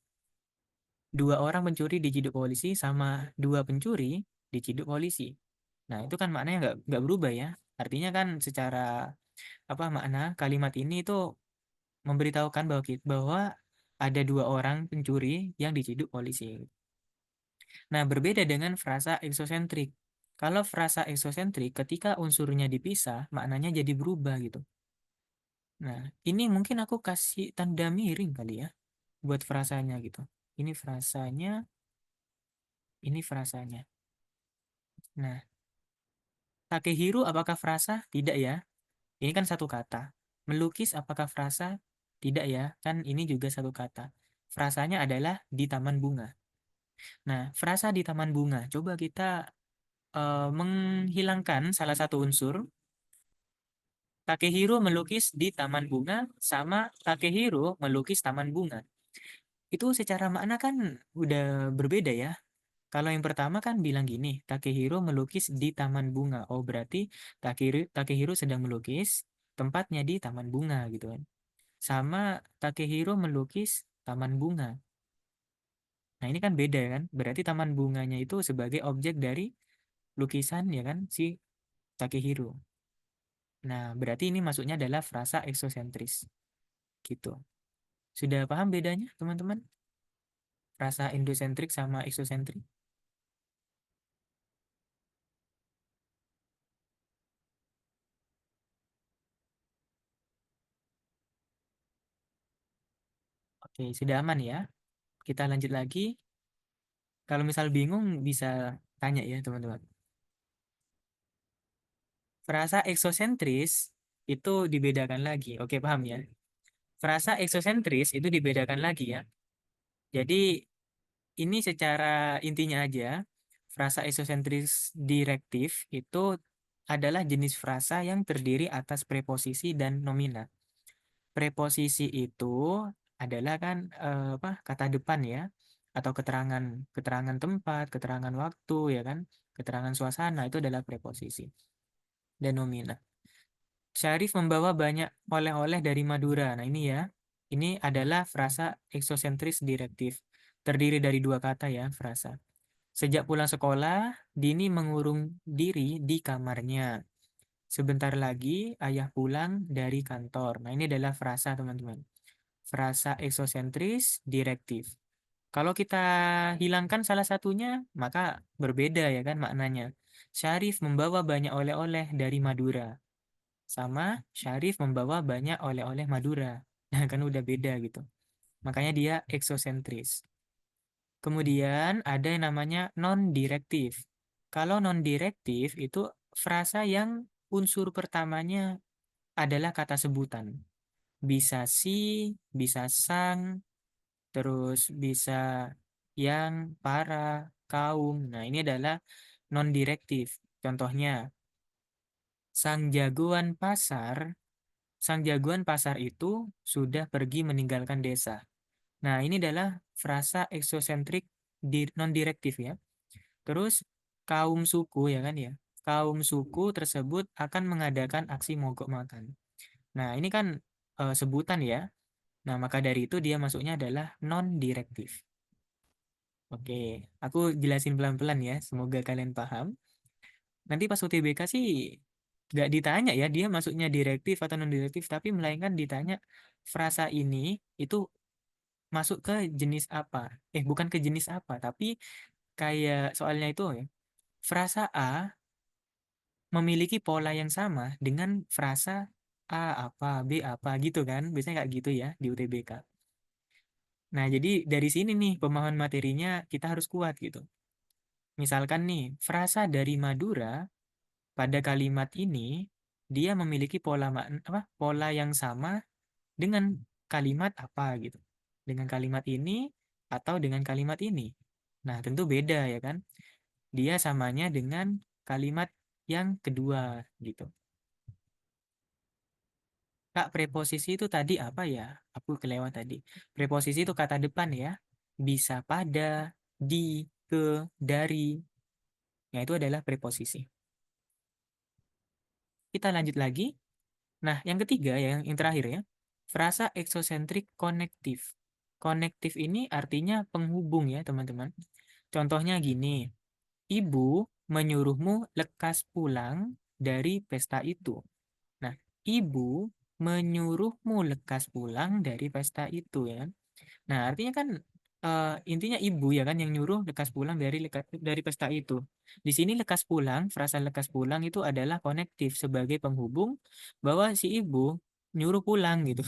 Dua orang pencuri diciduk polisi sama dua pencuri diciduk polisi. Nah, itu kan maknanya nggak berubah ya. Artinya kan secara apa makna kalimat ini itu memberitahukan bahwa ada dua orang pencuri yang diciduk polisi. Nah, berbeda dengan frasa eksosentrik. Kalau frasa eksosentrik ketika unsurnya dipisah, maknanya jadi berubah gitu. Nah, ini mungkin aku kasih tanda miring kali ya buat frasanya gitu. Ini frasanya, ini frasanya. Nah, Takehiro apakah frasa? Tidak ya. Ini kan satu kata. Melukis apakah frasa? Tidak ya. Kan ini juga satu kata. Frasanya adalah di taman bunga. Nah, frasa di taman bunga. Coba kita menghilangkan salah satu unsur. Takehiro melukis di taman bunga sama Takehiro melukis taman bunga. Itu secara makna kan udah berbeda ya. Kalau yang pertama kan bilang gini, Takehiro melukis di taman bunga. Oh, berarti Takehiro sedang melukis tempatnya di taman bunga gitu kan. Sama Takehiro melukis taman bunga. Nah, ini kan beda kan? Berarti taman bunganya itu sebagai objek dari lukisan ya kan si Takehiro. Nah, berarti ini masuknya adalah frasa eksosentris. Gitu. Sudah paham bedanya, teman-teman? Frasa endosentrik sama eksosentrik? Oke, sudah aman ya. Kita lanjut lagi. Kalau misal bingung bisa tanya ya, teman-teman. Frasa eksosentris itu dibedakan lagi. Oke, paham ya? Frasa eksosentris itu dibedakan lagi ya. Jadi ini secara intinya aja, frasa eksosentris direktif itu adalah jenis frasa yang terdiri atas preposisi dan nomina. Preposisi itu adalah kan kata depan ya, atau keterangan keterangan tempat, keterangan waktu ya kan, keterangan suasana itu adalah preposisi. Dan nomina. Syarif membawa banyak oleh-oleh dari Madura. Nah ini ya, ini adalah frasa eksosentris direktif. Terdiri dari dua kata ya, frasa. Sejak pulang sekolah, Dini mengurung diri di kamarnya. Sebentar lagi ayah pulang dari kantor. Nah, ini adalah frasa, teman-teman. Frasa eksosentris direktif. Kalau kita hilangkan salah satunya, maka berbeda ya kan maknanya. Syarif membawa banyak oleh-oleh dari Madura. Sama Syarif membawa banyak oleh-oleh Madura. Nah, kan udah beda gitu. Makanya dia eksosentris. Kemudian ada yang namanya non-direktif. Kalau non-direktif itu frasa yang unsur pertamanya adalah kata sebutan. Bisa si, bisa sang, terus bisa yang, para, kaum. Nah, ini adalah non-direktif. Contohnya, sang jagoan pasar, sang jagoan pasar itu sudah pergi meninggalkan desa. Nah, ini adalah frasa eksosentrik non-direktif ya. Terus kaum suku ya kan ya. Kaum suku tersebut akan mengadakan aksi mogok makan. Nah, ini kan sebutan ya. Nah, maka dari itu dia masuknya adalah non-direktif. Oke, aku jelasin pelan-pelan ya. Semoga kalian paham. Nanti pas UTBK sih nggak ditanya ya dia masuknya direktif atau non-direktif, tapi melainkan ditanya frasa ini itu masuk ke jenis apa. Bukan ke jenis apa, tapi kayak soalnya itu ya. Frasa A memiliki pola yang sama dengan frasa A apa, B apa gitu kan. Biasanya kayak gitu ya di UTBK. Nah, jadi dari sini nih pemahaman materinya kita harus kuat gitu. Misalkan nih, frasa dari Madura pada kalimat ini dia memiliki pola yang sama dengan kalimat apa gitu. Dengan kalimat ini atau dengan kalimat ini. Nah, tentu beda ya kan? Dia samanya dengan kalimat yang kedua gitu. Kak, preposisi itu tadi apa ya? Aku kelewat tadi. Preposisi itu kata depan ya. Bisa pada, di, ke, dari. Nah, itu adalah preposisi. Kita lanjut lagi. Nah, yang ketiga, yang terakhir ya. Frasa eksosentrik konektif. Konektif ini artinya penghubung ya, teman-teman. Contohnya gini. Ibu menyuruhmu lekas pulang dari pesta itu. Nah, ibu menyuruhmu lekas pulang dari pesta itu ya. Nah, artinya kan intinya ibu ya kan yang nyuruh lekas pulang dari pesta itu. Di sini lekas pulang, frasa lekas pulang itu adalah konektif sebagai penghubung bahwa si ibu nyuruh pulang gitu.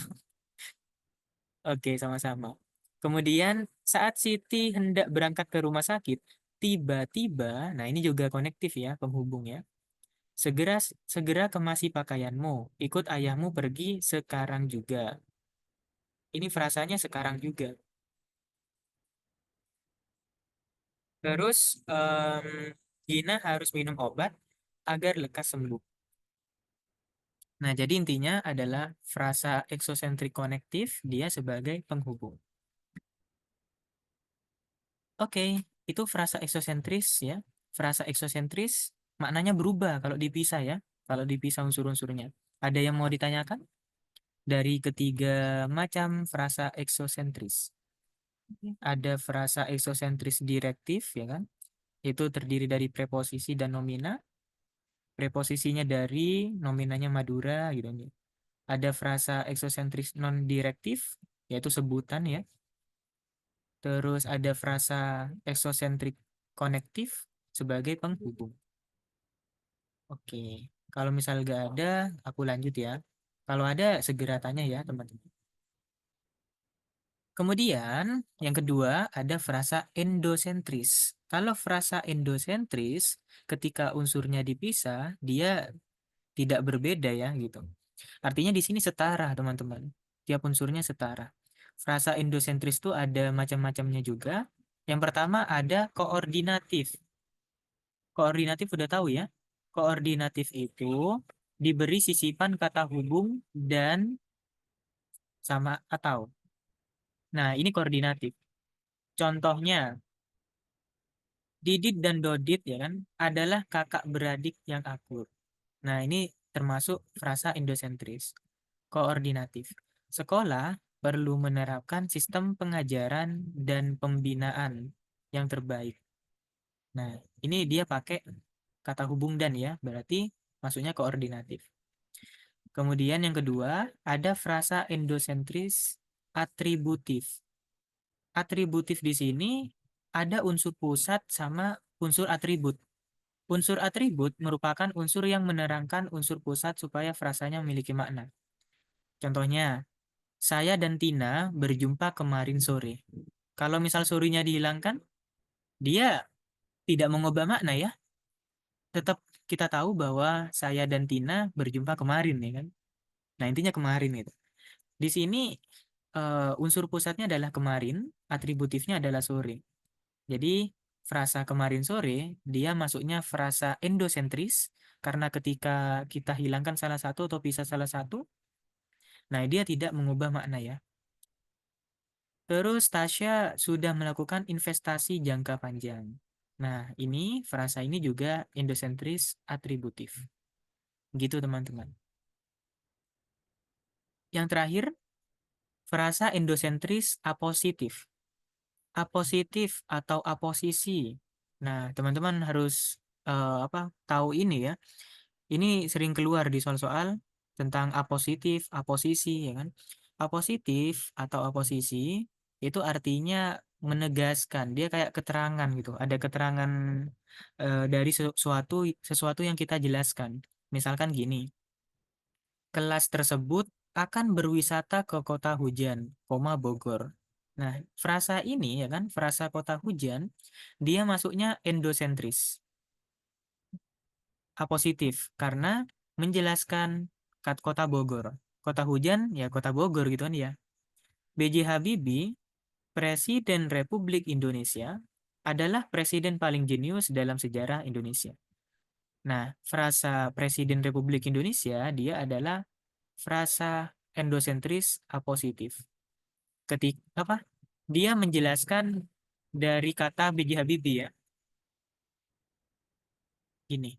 Oke, sama-sama. Kemudian saat Siti hendak berangkat ke rumah sakit, tiba-tiba, nah ini juga konektif ya, penghubung ya. Segera segera kemasi pakaianmu, ikut ayahmu pergi sekarang juga. Ini frasanya sekarang juga. Terus Gina harus minum obat agar lekas sembuh. Nah, jadi intinya adalah frasa eksosentrik konektif dia sebagai penghubung. Oke, itu frasa eksosentris ya. Frasa eksosentris maknanya berubah kalau dipisah ya. Kalau dipisah unsur-unsurnya. Ada yang mau ditanyakan dari ketiga macam frasa eksosentris? Ada frasa eksosentris direktif ya kan? Itu terdiri dari preposisi dan nomina. Preposisinya dari nominanya Madura gitu nih. Ada frasa eksosentris non direktif yaitu sebutan ya. Terus ada frasa eksosentrik konektif sebagai penghubung. Oke. Kalau misal gak ada, aku lanjut ya. Kalau ada segera tanya ya teman-teman. Kemudian yang kedua ada frasa endosentris. Kalau frasa endosentris ketika unsurnya dipisah, dia tidak berbeda ya gitu. Artinya di sini setara, teman-teman. Tiap unsurnya setara. Frasa endosentris itu ada macam-macamnya juga. Yang pertama ada koordinatif. Koordinatif udah tahu ya. Koordinatif itu diberi sisipan kata hubung dan sama atau. Nah, ini koordinatif. Contohnya, Didit dan Dodit ya kan adalah kakak beradik yang akur. Nah, ini termasuk frasa endosentris. Koordinatif. Sekolah perlu menerapkan sistem pengajaran dan pembinaan yang terbaik. Nah, ini dia pakai kata hubung dan ya, berarti maksudnya koordinatif. Kemudian yang kedua, ada frasa endosentris atributif. Atributif di sini ada unsur pusat sama unsur atribut. Unsur atribut merupakan unsur yang menerangkan unsur pusat supaya frasanya memiliki makna. Contohnya, saya dan Tina berjumpa kemarin sore. Kalau misal sorenya dihilangkan, dia tidak mengubah makna ya. Tetap kita tahu bahwa saya dan Tina berjumpa kemarin ya kan. Nah, intinya kemarin itu. Di sini unsur pusatnya adalah kemarin, atributifnya adalah sore. Jadi frasa kemarin sore dia masuknya frasa endosentris karena ketika kita hilangkan salah satu atau pisah salah satu, nah dia tidak mengubah makna ya. Terus Tasya sudah melakukan investasi jangka panjang. Nah, ini frasa ini juga endosentris atributif. Gitu teman-teman. Yang terakhir, frasa endosentris apositif. Apositif atau aposisi. Nah, teman-teman harus tahu ini ya. Ini sering keluar di soal-soal tentang apositif, aposisi ya kan. Apositif atau aposisi itu artinya menegaskan, dia kayak keterangan gitu. Ada keterangan dari sesuatu yang kita jelaskan. Misalkan gini, kelas tersebut akan berwisata ke kota hujan, Bogor. Nah, frasa ini ya kan, frasa kota hujan, dia masuknya endosentris, apositif, karena menjelaskan kota Bogor. Kota hujan, ya kota Bogor gitu kan ya. B.J. Habibie, Presiden Republik Indonesia, adalah presiden paling jenius dalam sejarah Indonesia. Nah, frasa Presiden Republik Indonesia, dia adalah frasa endosentris apositif. Dia menjelaskan dari kata B.J. Habibie ya. Gini.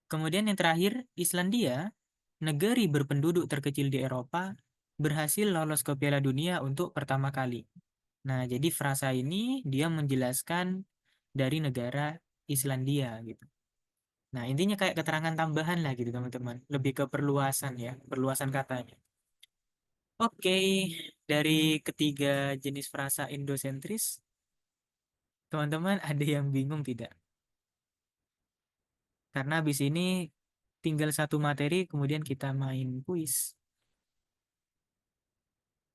Kemudian yang terakhir, Islandia, negeri berpenduduk terkecil di Eropa, berhasil lolos ke Piala Dunia untuk pertama kali. Nah, jadi frasa ini dia menjelaskan dari negara Islandia gitu. Nah, intinya kayak keterangan tambahan lah gitu teman-teman. Lebih ke perluasan ya, perluasan katanya. Oke, dari ketiga jenis frasa endosentris, teman-teman ada yang bingung tidak? Karena habis ini tinggal satu materi, kemudian kita main kuis.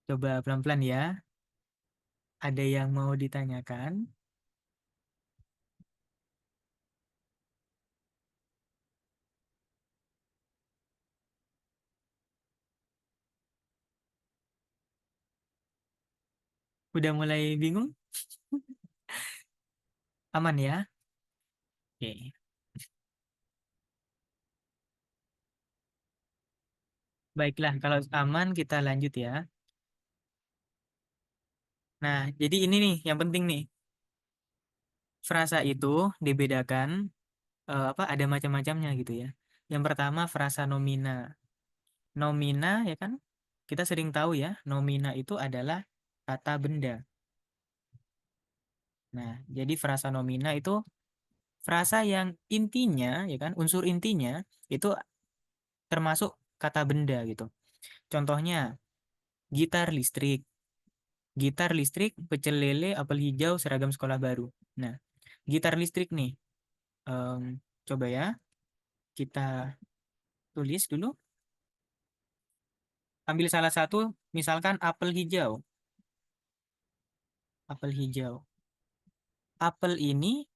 Coba pelan-pelan ya. Ada yang mau ditanyakan? Udah mulai bingung? Aman ya? Oke. Baiklah, kalau aman kita lanjut ya. Nah, jadi ini nih yang penting nih. Frasa itu dibedakan ada macam-macamnya gitu ya. Yang pertama frasa nomina. Nomina ya kan? Kita sering tahu ya, nomina itu adalah kata benda. Nah, jadi frasa nomina itu frasa yang intinya ya kan, unsur intinya itu termasuk kata benda gitu. Contohnya gitar listrik. Gitar listrik, pecel lele, apel hijau, seragam sekolah baru. Nah, gitar listrik nih. Em, Coba ya, kita tulis dulu. Ambil salah satu, misalkan apel hijau. Apel hijau. Apel ini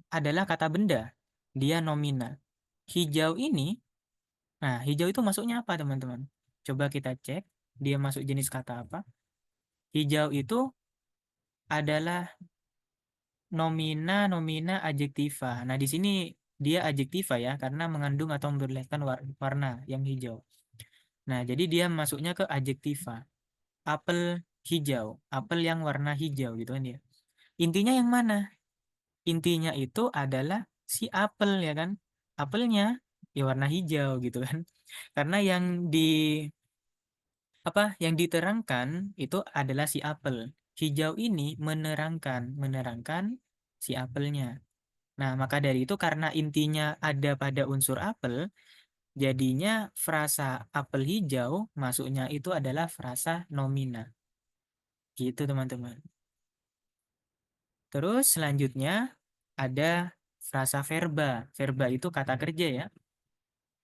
adalah kata benda. Dia nomina. Hijau ini, nah hijau itu masuknya apa teman-teman? Coba kita cek, dia masuk jenis kata apa? Hijau itu adalah nomina, nomina, adjektiva. Nah, di sini dia adjektiva ya, karena mengandung atau memperlihatkan warna yang hijau. Nah, jadi dia masuknya ke adjektiva. Apel hijau, apel yang warna hijau gitu kan ya. Intinya yang mana? Intinya itu adalah si apel ya kan. Apelnya ya warna hijau gitu kan. Karena yang diterangkan itu adalah si apel. Hijau ini menerangkan si apelnya. Nah, maka dari itu karena intinya ada pada unsur apel, jadinya frasa apel hijau masuknya itu adalah frasa nomina. Gitu, teman-teman. Terus selanjutnya ada frasa verba. Verba itu kata kerja ya.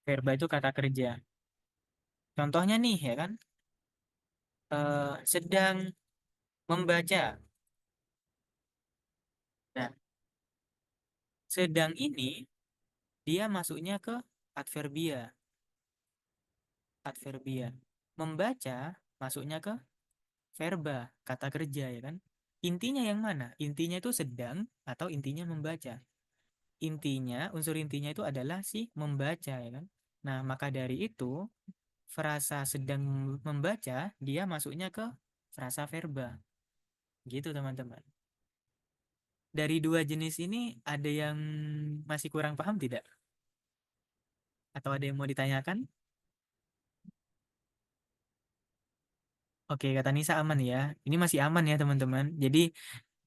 Verba itu kata kerja. Contohnya nih ya kan, sedang membaca. Nah, sedang ini dia masuknya ke adverbia. Adverbia. Membaca masuknya ke verba, kata kerja ya kan. Intinya yang mana? Intinya itu sedang atau intinya membaca. Intinya, unsur intinya itu adalah si membaca ya kan. Nah, maka dari itu frasa sedang membaca dia masuknya ke frasa verba. Gitu, teman-teman. Dari dua jenis ini ada yang masih kurang paham tidak? Atau ada yang mau ditanyakan? Oke, kata Nisa aman ya. Ini masih aman ya, teman-teman. Jadi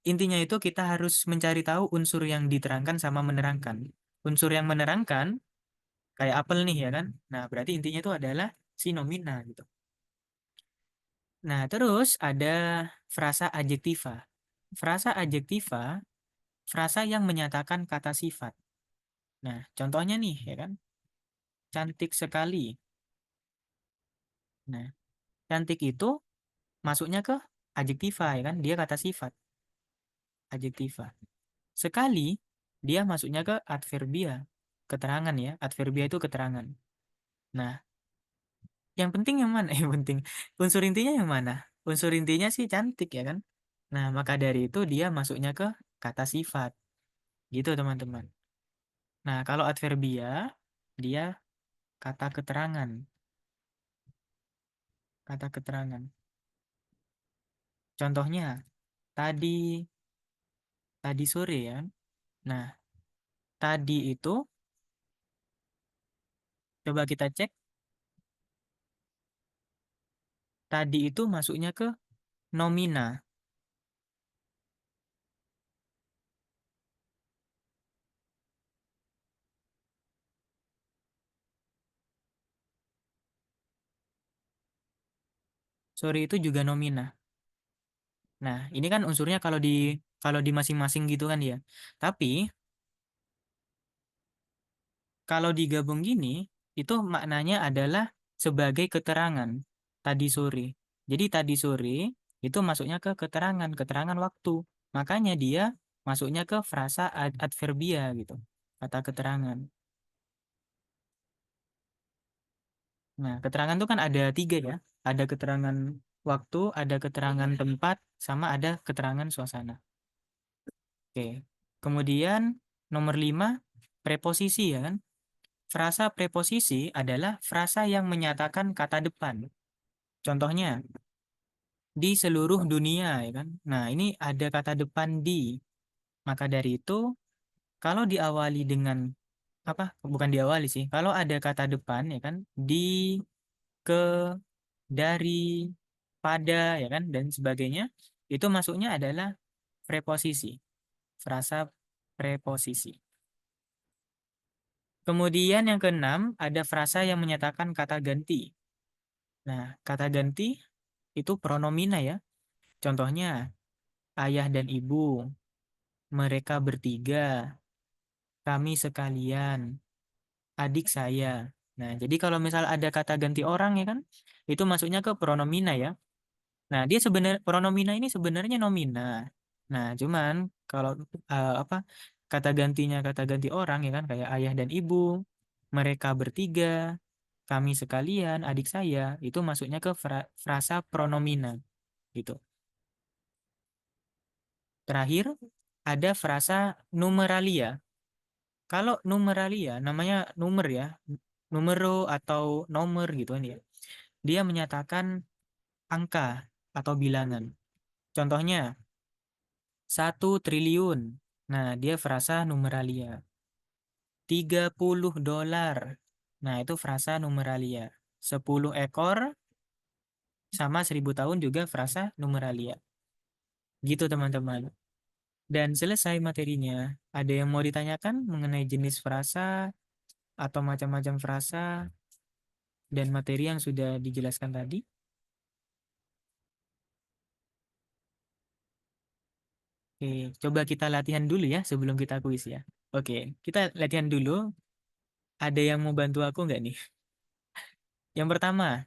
intinya itu kita harus mencari tahu unsur yang diterangkan sama menerangkan. Unsur yang menerangkan kayak apel nih ya kan. Nah, berarti intinya itu adalah si nomina gitu. Nah, terus ada frasa adjektiva. Frasa adjektiva, frasa yang menyatakan kata sifat. Nah, contohnya nih ya kan. Cantik sekali. Nah, cantik itu masuknya ke adjektiva ya kan. Dia kata sifat, adjektiva. Sekali dia masuknya ke adverbia, keterangan ya. Adverbia itu keterangan. Nah, yang penting yang mana? Yang penting unsur intinya yang mana? Unsur intinya sih cantik ya kan. Nah, maka dari itu dia masuknya ke kata sifat. Gitu, teman-teman. Nah, kalau adverbia dia kata keterangan, kata keterangan. Contohnya tadi tadi sore ya. Nah, tadi itu coba kita cek, tadi itu masuknya ke nomina. Sore itu juga nomina. Nah, ini kan unsurnya kalau di masing-masing gitu kan ya. Tapi kalau digabung gini, itu maknanya adalah sebagai keterangan tadi sore. Jadi tadi sore itu masuknya ke keterangan, keterangan waktu. Makanya dia masuknya ke frasa adverbia gitu. Kata keterangan. Nah, keterangan itu kan ada tiga ya. Ada keterangan waktu, ada keterangan tempat, sama ada keterangan suasana. Oke. Kemudian nomor 5 preposisi ya kan. Frasa preposisi adalah frasa yang menyatakan kata depan. Contohnya, di seluruh dunia ya kan. Nah, ini ada kata depan di. Maka dari itu, kalau diawali dengan apa? Bukan diawali sih. Kalau ada kata depan ya kan, di, ke, dari, pada ya kan dan sebagainya, itu masuknya adalah preposisi. Frasa preposisi. Kemudian yang keenam, ada frasa yang menyatakan kata ganti. Nah, kata ganti itu pronomina ya. Contohnya, ayah dan ibu, mereka bertiga, kami sekalian, adik saya. Nah, jadi kalau misal ada kata ganti orang ya kan, itu masuknya ke pronomina ya. Nah, dia sebenarnya pronomina ini sebenarnya nomina. Nah, cuman kalau apa kata ganti orang ya kan kayak ayah dan ibu, mereka bertiga, kami sekalian, adik saya, itu masuknya ke frasa pronomina gitu. Terakhir ada frasa numeralia. Kalau numeralia, namanya numer ya, numero atau nomor gitu kan ya. Dia menyatakan angka atau bilangan. Contohnya, 1 triliun. Nah, dia frasa numeralia. 30 dolar. Nah, itu frasa numeralia. 10 ekor sama 1000 tahun juga frasa numeralia. Gitu teman-teman. Dan selesai materinya. Ada yang mau ditanyakan mengenai jenis frasa atau macam-macam frasa dan materi yang sudah dijelaskan tadi? Oke, coba kita latihan dulu ya sebelum kita kuis ya. Oke, kita latihan dulu. Ada yang mau bantu aku nggak nih? Yang pertama,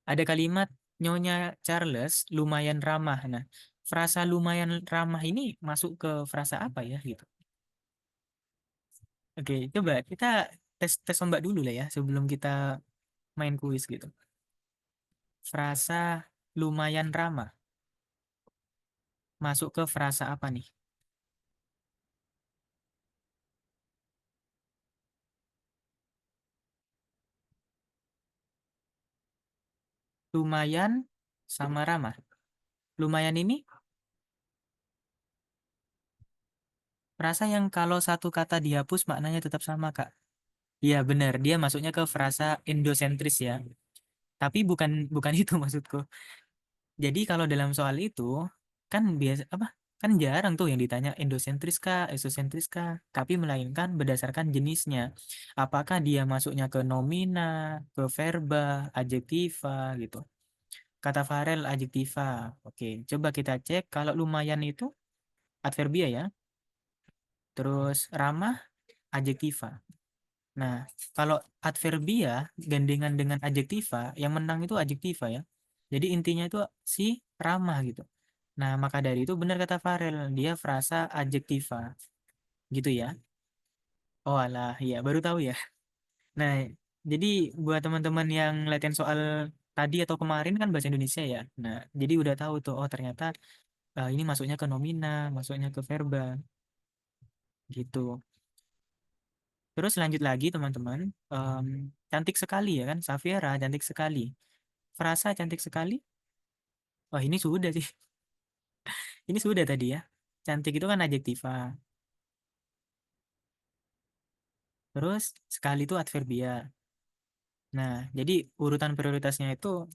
ada kalimat Nyonya Charles lumayan ramah. Nah, frasa lumayan ramah ini masuk ke frasa apa ya gitu. Oke, coba kita tes tes ombak dulu lah ya sebelum kita main kuis gitu. Frasa lumayan ramah masuk ke frasa apa nih? Lumayan sama ramah. Lumayan ini frasa yang kalau satu kata dihapus maknanya tetap sama, Kak. Iya, benar. Dia masuknya ke frasa endosentris ya. Tapi bukan bukan itu maksudku. Jadi kalau dalam soal itu kan biasa apa? Kan jarang tuh yang ditanya endosentris kah, esosentris kah, tapi melainkan berdasarkan jenisnya. Apakah dia masuknya ke nomina, ke verba, adjektiva gitu. Kata Farel adjektiva. Oke, coba kita cek kalau lumayan itu adverbia ya. Terus ramah adjektiva. Nah, kalau adverbia gandengan dengan adjektiva, yang menang itu adjektiva ya. Jadi intinya itu si ramah gitu. Nah, maka dari itu benar kata Farel, dia frasa adjektiva. Gitu ya. Oh alah, ya baru tahu ya. Nah, jadi buat teman-teman yang latihan soal tadi atau kemarin kan bahasa Indonesia ya. Nah, jadi udah tahu tuh, oh ternyata ini masuknya ke nomina, masuknya ke verba, gitu. Terus lanjut lagi teman-teman. Em, Cantik sekali ya kan, Safiera cantik sekali. Frasa cantik sekali. Wah ini sudah sih. Ini sudah tadi ya. Cantik itu kan adjektiva. Terus sekali itu adverbia. Nah, jadi urutan prioritasnya itu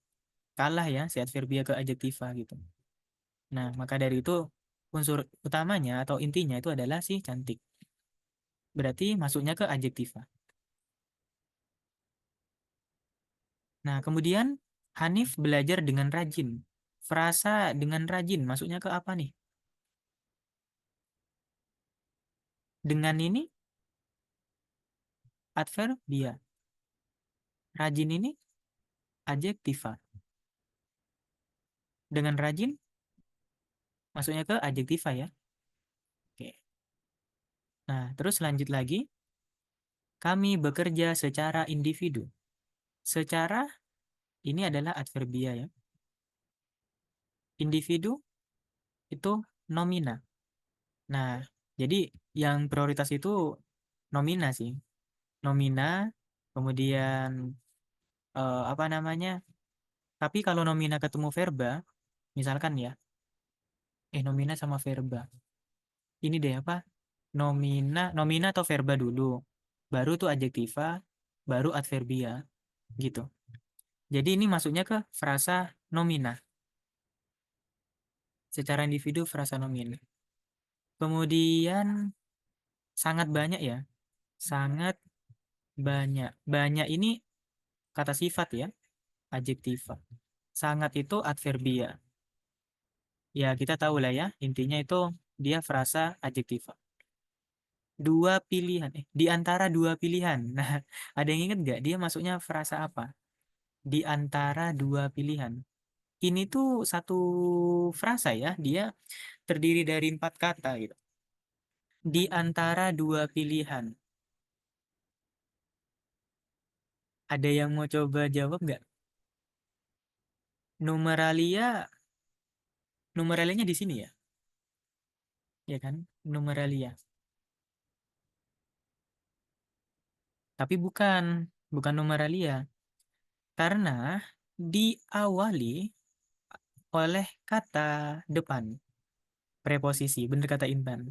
kalah ya si adverbia ke adjektiva gitu. Nah, maka dari itu unsur utamanya atau intinya itu adalah si cantik. Berarti masuknya ke adjektiva. Nah, kemudian Hanif belajar dengan rajin. Frasa dengan rajin masuknya ke apa nih? Dengan ini adverbia. Rajin ini adjektiva. Dengan rajin masuknya ke adjektiva ya. Oke. Nah, terus lanjut lagi. Kami bekerja secara individu. Secara ini adalah adverbia ya. Individu itu nomina. Nah, jadi yang prioritas itu nomina sih. Nomina, kemudian apa namanya? Tapi kalau nomina ketemu verba, misalkan ya, nomina sama verba. Ini deh apa? Nomina atau verba dulu. Baru tuh adjektiva, baru adverbia gitu. Jadi ini masuknya ke frasa nomina. Secara individu frasa nomina. Kemudian sangat banyak ya. Sangat banyak. Banyak ini kata sifat ya, adjektiva. Sangat itu adverbia. Ya, kita tahu lah ya, intinya itu dia frasa adjektiva. Dua pilihan, di antara dua pilihan. Nah, ada yang ingat nggak dia masuknya frasa apa? Di antara dua pilihan. Ini tuh satu frasa ya, dia terdiri dari 4 kata gitu. Di antara dua pilihan. Ada yang mau coba jawab nggak? Numeralia, numeralianya di sini ya, ya kan? Numeralia. Tapi bukan numeralia. Karena diawali oleh kata depan, preposisi. Bener kata Intan.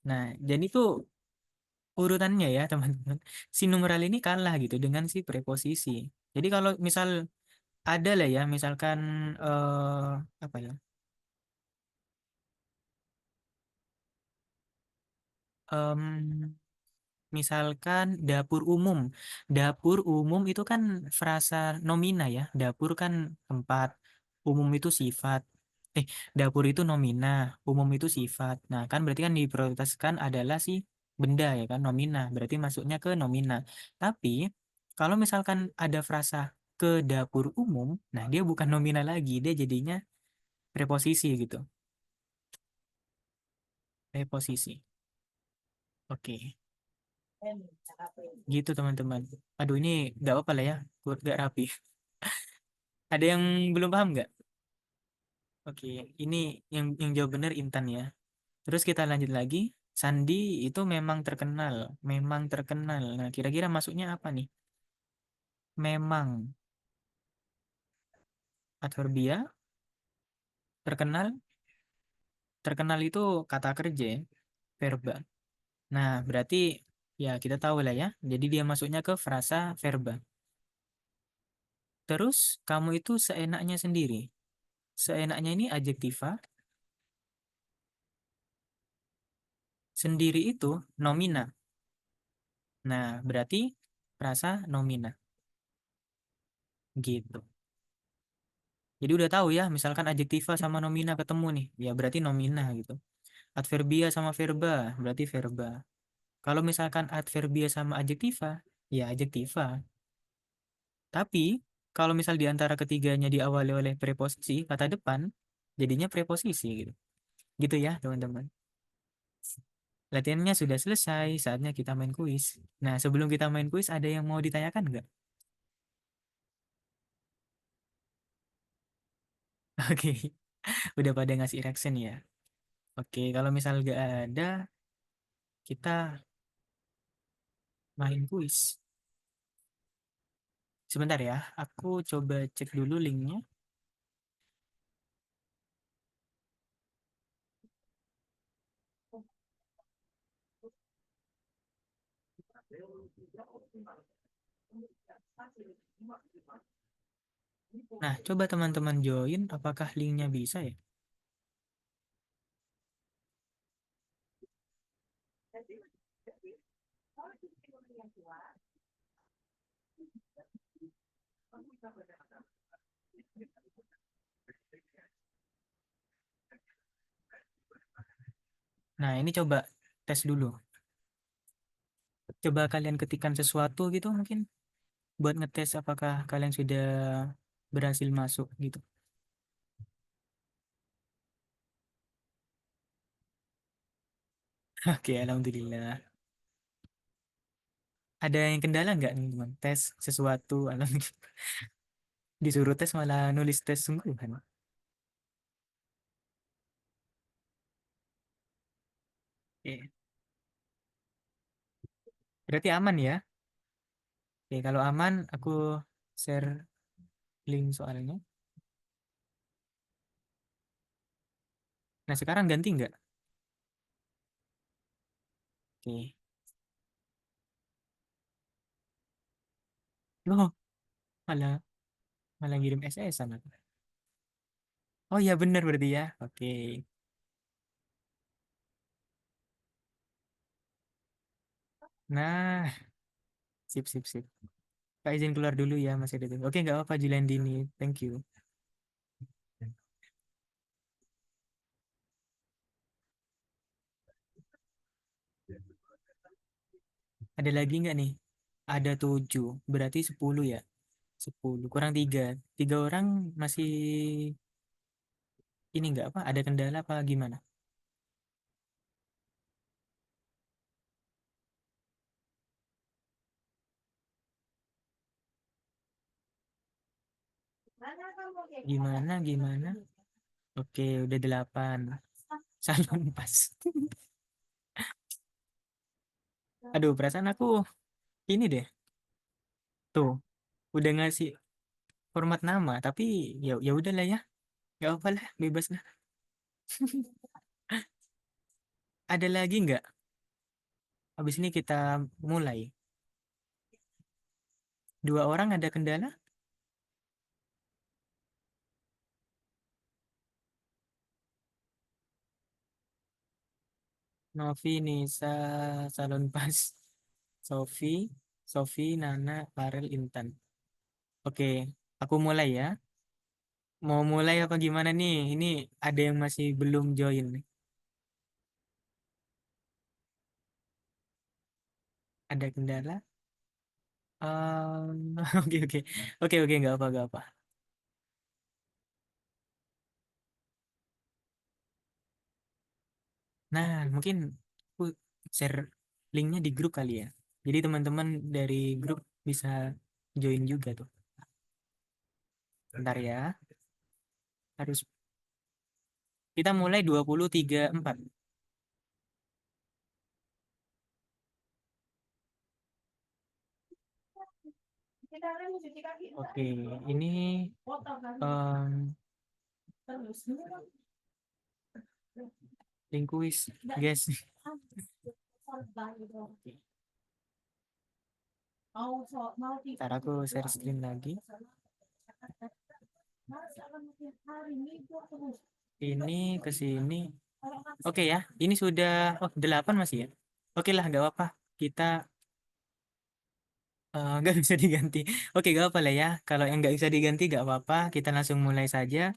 Nah, jadi tuh urutannya ya teman-teman. Si numeral ini kalah gitu dengan si preposisi. Jadi kalau misal ada lah ya, misalkan apa ya? em, Misalkan dapur umum. Dapur umum itu kan frasa nomina ya. Dapur kan tempat, umum itu sifat. Eh, dapur itu nomina, umum itu sifat. Nah, kan berarti kan diprioritaskan adalah si benda ya kan, nomina. Berarti masuknya ke nomina. Tapi kalau misalkan ada frasa ke dapur umum, nah dia bukan nomina lagi, dia jadinya preposisi gitu. Preposisi. Oke. Gitu teman-teman. Aduh ini nggak apa lah ya, nggak rapi. Ada yang belum paham nggak? Oke, ini yang jawab benar Intan ya. Terus kita lanjut lagi. Sandi itu memang terkenal, memang terkenal. Nah, kira-kira masuknya apa nih? Memang adverbia, terkenal, terkenal itu kata kerja, ya, verba. Nah, berarti ya kita tahu lah ya. Jadi dia masuknya ke frasa verba. Terus kamu itu seenaknya sendiri. Seenaknya ini adjektiva, sendiri itu nomina. Nah, berarti frasa nomina gitu. Jadi udah tahu ya, misalkan adjektiva sama nomina ketemu nih, ya berarti nomina gitu. Adverbia sama verba, berarti verba. Kalau misalkan adverbia sama adjektiva, ya adjektiva. Tapi kalau misal di antara ketiganya diawali oleh preposisi, kata depan, jadinya preposisi gitu. Gitu ya, teman-teman. Latihannya sudah selesai, saatnya kita main kuis. Nah, sebelum kita main kuis, ada yang mau ditanyakan nggak? Oke, udah pada ngasih reaction ya. Oke, kalau misal nggak ada, kita main kuis. Sebentar ya, aku coba cek dulu linknya. Nah, coba teman-teman join, apakah linknya bisa ya? Nah, ini coba tes dulu. Coba kalian ketikkan sesuatu gitu mungkin buat ngetes apakah kalian sudah berhasil masuk gitu. Oke, alhamdulillah. Ada yang kendala nggak nih, teman? Tes sesuatu, alhamdulillah. Disuruh tes malah nulis tes sungguhan. Oke, berarti aman ya? Oke, kalau aman, aku share link soalnya. Nah, sekarang ganti nggak? Oke. Oh, malah malah ngirim SS sama. Oh iya bener berarti ya. Oke. Nah, sip sip sip. Kak izin keluar dulu ya masih ada. Oke nggak apa-apa Julandini. Thank you. Ada lagi nggak nih? Ada 7. Berarti 10 ya. 10 kurang 3. 3 orang masih ini nggak apa? Ada kendala apa gimana? Gimana gimana? Oke udah 8. Salon pas. Aduh perasaan aku ini deh. Tuh, udah ngasih format nama, tapi ya ya udahlah ya. Gak apa lah, bebas lah. Ada lagi nggak? Habis ini kita mulai. Dua orang ada kendala? Novi, Nisa, Salon Pas, Sofi, Sofi, Nana, Farel, Intan. Oke, aku mulai ya. Mau mulai apa gimana nih? Ini ada yang masih belum join nih. Ada kendala? Oke, oke. Oke, oke, nggak apa, nggak apa. Nah, mungkin aku share linknya di grup kali ya. Jadi teman-teman dari grup bisa join juga tuh. Bentar ya. Harus kita mulai 23.4. Kita kan cuci kaki. Oke, ini Foto kan. em, Terus. linguis, guys. Ntar aku share screen lagi. Ini ke sini. Oke ya, ini sudah 8 masih ya. Oke lah, nggak apa-apa. Kita nggak bisa diganti. Oke, nggak apa lah ya. Kalau yang nggak bisa diganti nggak apa-apa. Kita langsung mulai saja.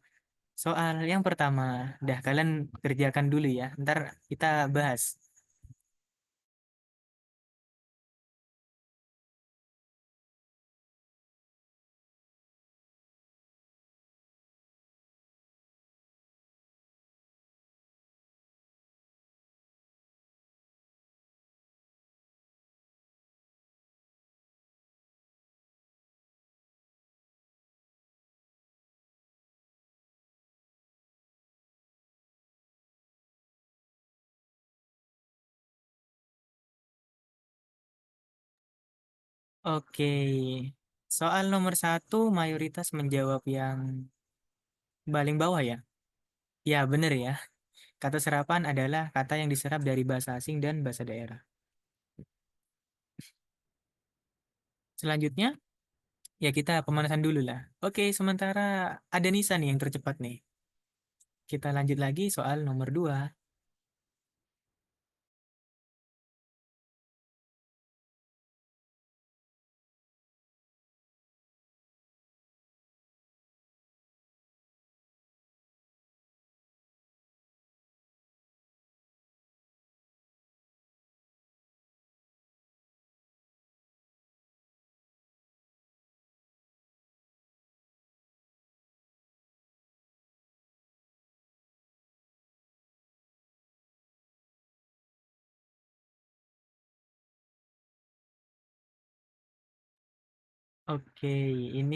Soal yang pertama, dah kalian kerjakan dulu ya. Ntar kita bahas. Oke, soal nomor satu mayoritas menjawab yang paling bawah ya. Ya, bener ya. Kata serapan adalah kata yang diserap dari bahasa asing dan bahasa daerah. Selanjutnya, ya kita pemanasan dulu lah. Oke, sementara ada Nisa nih yang tercepat nih. Kita lanjut lagi soal nomor 2. Oke, ini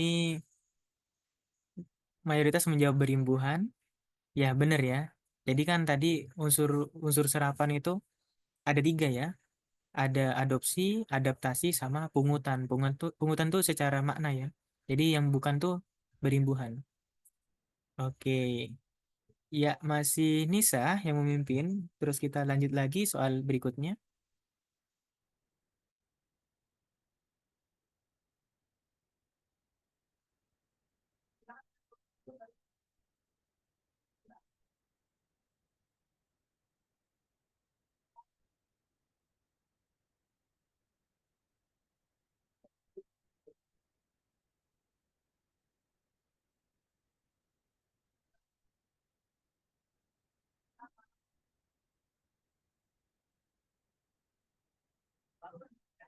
mayoritas menjawab berimbuhan. Ya, bener ya. Jadi kan tadi unsur unsur serapan itu ada 3 ya. Ada adopsi, adaptasi, sama pungutan. Pungutan tuh secara makna ya. Jadi yang bukan tuh berimbuhan. Oke, ya masih Nisa yang memimpin. Terus kita lanjut lagi soal berikutnya.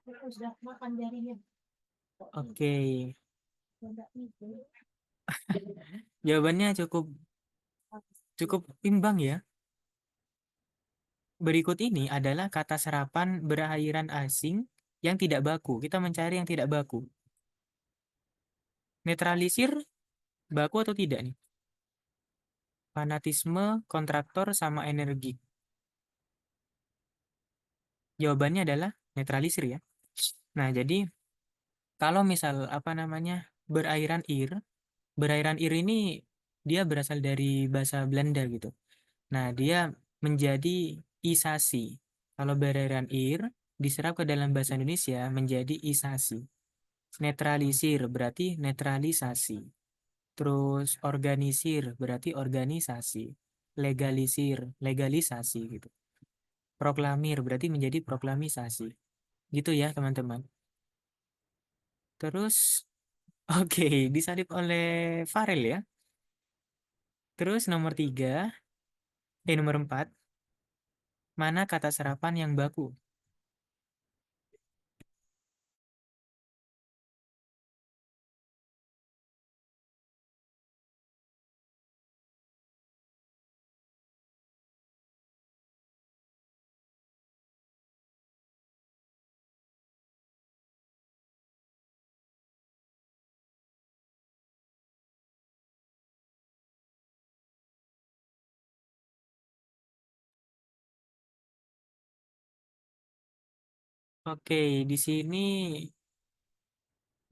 Sudah makan jarinya. Oke, jawabannya cukup cukup imbang ya. Berikut ini adalah kata serapan berakhiran asing yang tidak baku. Kita mencari yang tidak baku. Netralisir baku atau tidak nih? Fanatisme, kontraktor, sama energi. Jawabannya adalah netralisir ya. Nah, jadi Kalau misal apa namanya berairan ir, berairan ir ini dia berasal dari bahasa Belanda gitu. Nah, dia menjadi isasi. Kalau berairan ir diserap ke dalam bahasa Indonesia menjadi isasi. Netralisir berarti netralisasi. Terus organisir berarti organisasi. Legalisir, legalisasi gitu. Proklamir berarti menjadi proklamisasi. Gitu ya, teman-teman. Terus oke, disalib oleh Farel ya. Terus nomor 4, mana kata serapan yang baku? Oke, di sini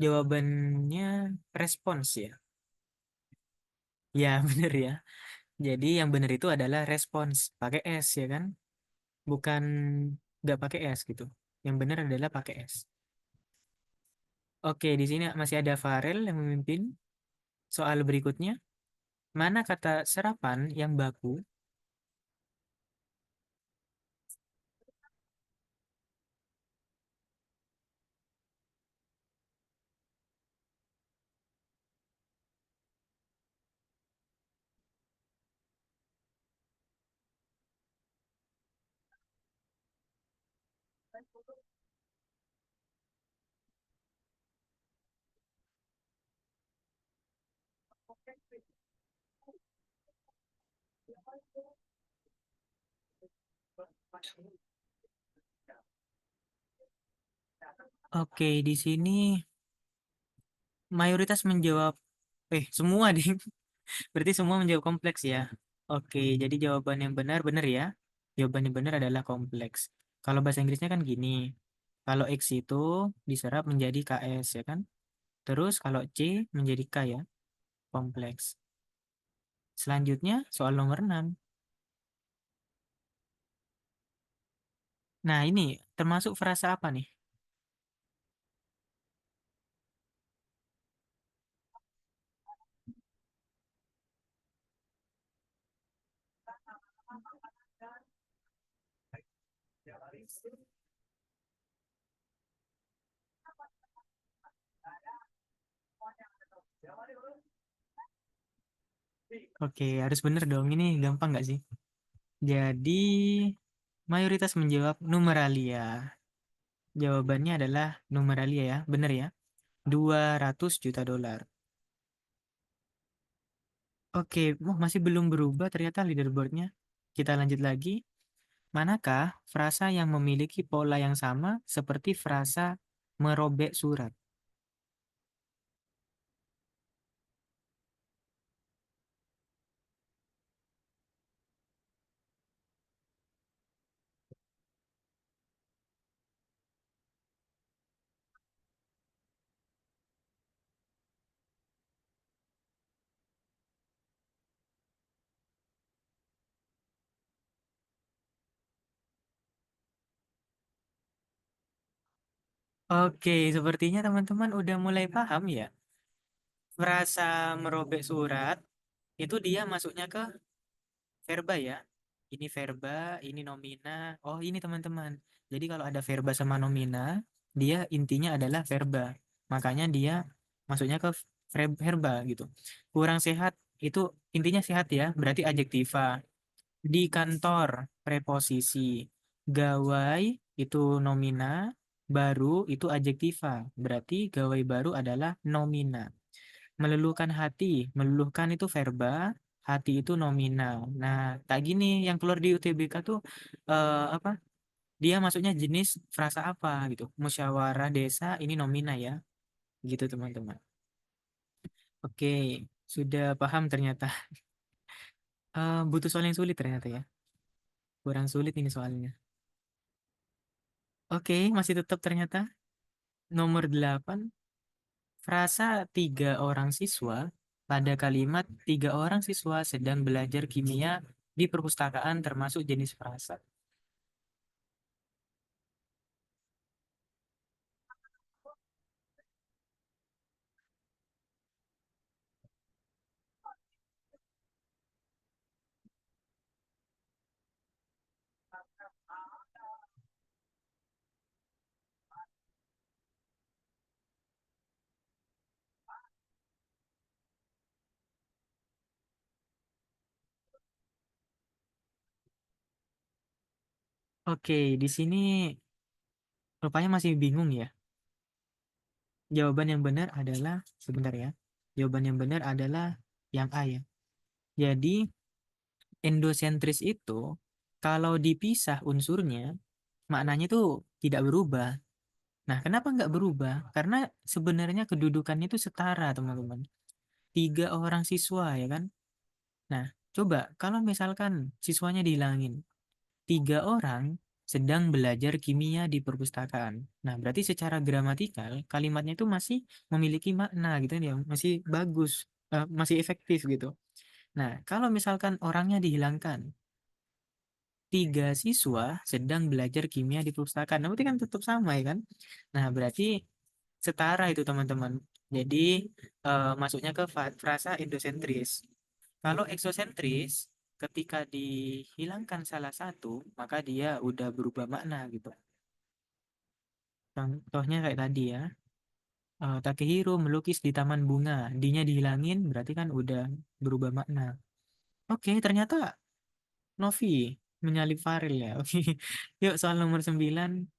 jawabannya respons ya. Ya, bener ya. Jadi yang benar itu adalah respons pakai S ya kan? Bukan nggak pakai S gitu. Yang benar adalah pakai S. Oke, di sini masih ada Farel yang memimpin. Soal berikutnya, mana kata serapan yang baku? Oke, di sini mayoritas menjawab, semua ding. Berarti semua menjawab kompleks ya. Oke, jadi jawaban yang benar benar ya. Jawaban yang benar adalah kompleks. Kalau bahasa Inggrisnya kan gini. Kalau X itu diserap menjadi KS ya kan? Terus kalau C menjadi K ya, kompleks. Selanjutnya soal nomor 6. Nah, ini termasuk frasa apa nih? Oke, harus bener dong. Ini gampang nggak sih? Jadi, mayoritas menjawab numeralia. Jawabannya adalah numeralia ya. Bener ya? 200 juta dolar. Oke, masih belum berubah ternyata leaderboardnya. Kita lanjut lagi. Manakah frasa yang memiliki pola yang sama seperti frasa merobek surat? Oke, sepertinya teman-teman udah mulai paham ya. Frasa merobek surat itu dia masuknya ke verba ya. Ini verba, ini nomina. Oh, ini teman-teman. Jadi kalau ada verba sama nomina, dia intinya adalah verba. Makanya dia masuknya ke verba gitu. Kurang sehat itu intinya sehat ya, berarti adjektiva. Di kantor preposisi. Gawai itu nomina, baru itu adjektiva. Berarti gawai baru adalah nomina. Meluluhkan hati, meluluhkan itu verba, hati itu nominal. Nah, tak gini yang keluar di UTBK tuh apa? Dia maksudnya jenis frasa apa gitu. Musyawarah desa ini nomina ya. Gitu teman-teman. Oke, sudah paham ternyata. Butuh soal yang sulit ternyata ya. Kurang sulit ini soalnya. Oke, masih tetap ternyata nomor 8. Frasa tiga orang siswa pada kalimat tiga orang siswa sedang belajar kimia di perpustakaan termasuk jenis frasa. Oke, di sini rupanya masih bingung ya. Jawaban yang benar adalah, sebentar ya. Jawaban yang benar adalah yang A ya. Jadi, endosentris itu kalau dipisah unsurnya, maknanya tuh tidak berubah. Nah, kenapa nggak berubah? Karena sebenarnya kedudukannya itu setara, teman-teman. Tiga orang siswa, ya kan? Nah, coba kalau misalkan siswanya dihilangin. Tiga orang sedang belajar kimia di perpustakaan. Nah, berarti secara gramatikal, kalimatnya itu masih memiliki makna gitu ya, masih bagus, masih efektif gitu. Nah, kalau misalkan orangnya dihilangkan, tiga siswa sedang belajar kimia di perpustakaan. Nah, berarti kan tetap sama ya kan? Nah, berarti setara itu teman-teman. Jadi masuknya ke frasa endosentris. Kalau eksosentris, ketika dihilangkan salah satu, maka dia udah berubah makna gitu. Contohnya kayak tadi ya, Takehiro melukis di taman bunga, D-nya dihilangin, berarti kan udah berubah makna. Oke, ternyata Novi menyalip Farel ya. Oke, yuk soal nomor 9.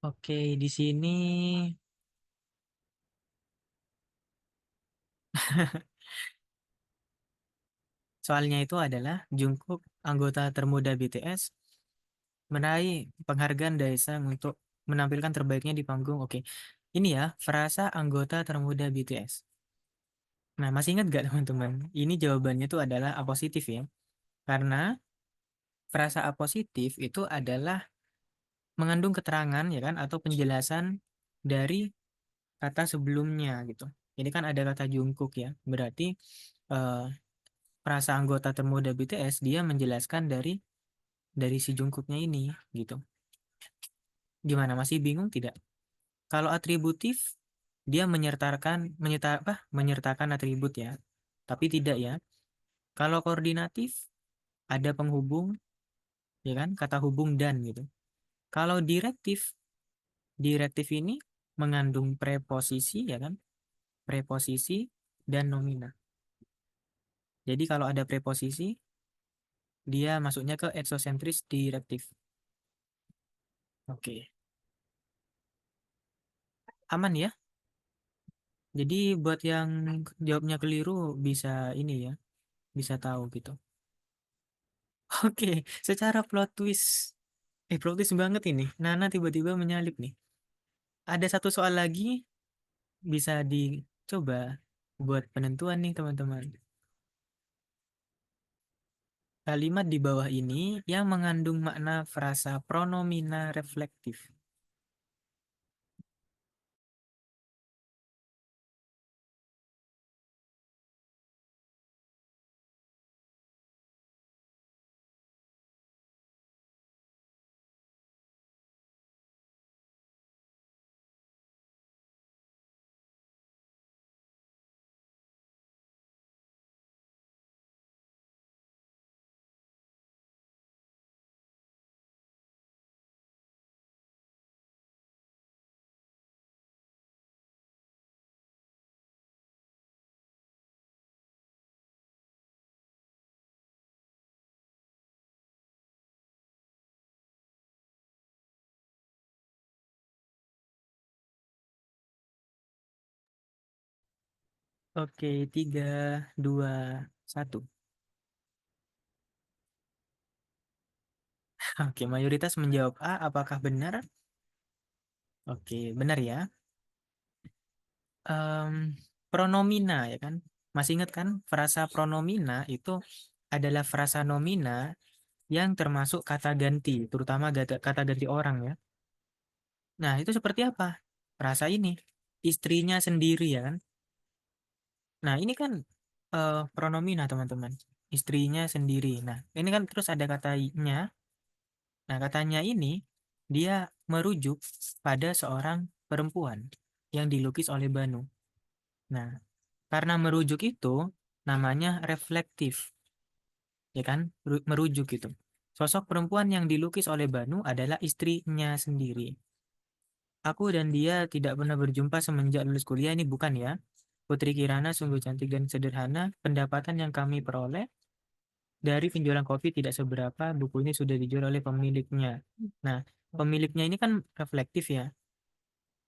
Oke, di sini soalnya itu adalah Jungkook, anggota termuda BTS, meraih penghargaan Daesang untuk menampilkan terbaiknya di panggung. Oke, ini ya frasa anggota termuda BTS. Nah, masih ingat gak teman-teman? Ini jawabannya itu adalah A positif ya. Karena frasa A positif itu adalah mengandung keterangan ya kan atau penjelasan dari kata sebelumnya gitu. Ini kan ada kata Jungkook ya. Berarti eh, frasa anggota termuda BTS dia menjelaskan dari si Jungkooknya ini gitu. Gimana masih bingung tidak? Kalau atributif dia menyertakan atribut ya. Tapi tidak ya. Kalau koordinatif ada penghubung ya kan kata hubung dan gitu. Kalau direktif ini mengandung preposisi ya kan, preposisi dan nomina. Jadi kalau ada preposisi dia masuknya ke eksosentris direktif. Oke, aman ya. Jadi buat yang jawabnya keliru bisa ini ya, bisa tahu gitu. Oke, secara plot twist banget ini. Nana tiba-tiba menyalip nih. Ada satu soal lagi bisa dicoba buat penentuan nih teman-teman. Kalimat di bawah ini yang mengandung makna frasa pronomina reflektif. Oke, 3, 2, 1. Oke, mayoritas menjawab A. Apakah benar? Oke, benar ya. Em, Pronomina ya kan? Masih ingat kan? Frasa pronomina itu adalah frasa nomina yang termasuk kata ganti, terutama kata ganti orang ya. Nah, itu seperti apa? Frasa ini, istrinya sendiri ya kan? Nah, ini kan pronomina teman-teman. Istrinya sendiri. Nah, ini kan terus ada katanya. Nah, katanya ini dia merujuk pada seorang perempuan yang dilukis oleh Banu. Nah, karena merujuk itu namanya reflektif, ya kan? Merujuk itu. Sosok perempuan yang dilukis oleh Banu adalah istrinya sendiri. Aku dan dia tidak pernah berjumpa semenjak lulus kuliah, ini bukan ya. Putri Kirana sungguh cantik dan sederhana. Pendapatan yang kami peroleh dari penjualan kopi tidak seberapa. Buku ini sudah dijual oleh pemiliknya. Nah, pemiliknya ini kan reflektif ya.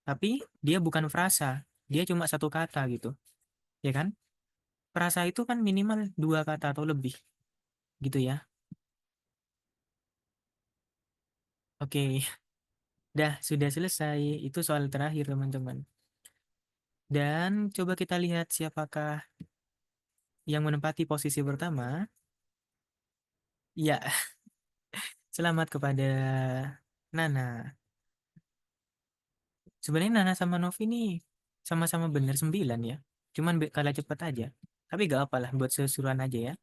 Tapi dia bukan frasa. Dia cuma satu kata gitu. Ya kan? Frasa itu kan minimal dua kata atau lebih gitu ya. Oke, dah sudah selesai. Itu soal terakhir teman-teman. Dan coba kita lihat siapakah yang menempati posisi pertama. Ya, selamat kepada Nana. Sebenarnya Nana sama Novi ini sama-sama benar 9 ya. Cuman kalah cepat aja. Tapi gak apalah buat sesuruhan aja ya.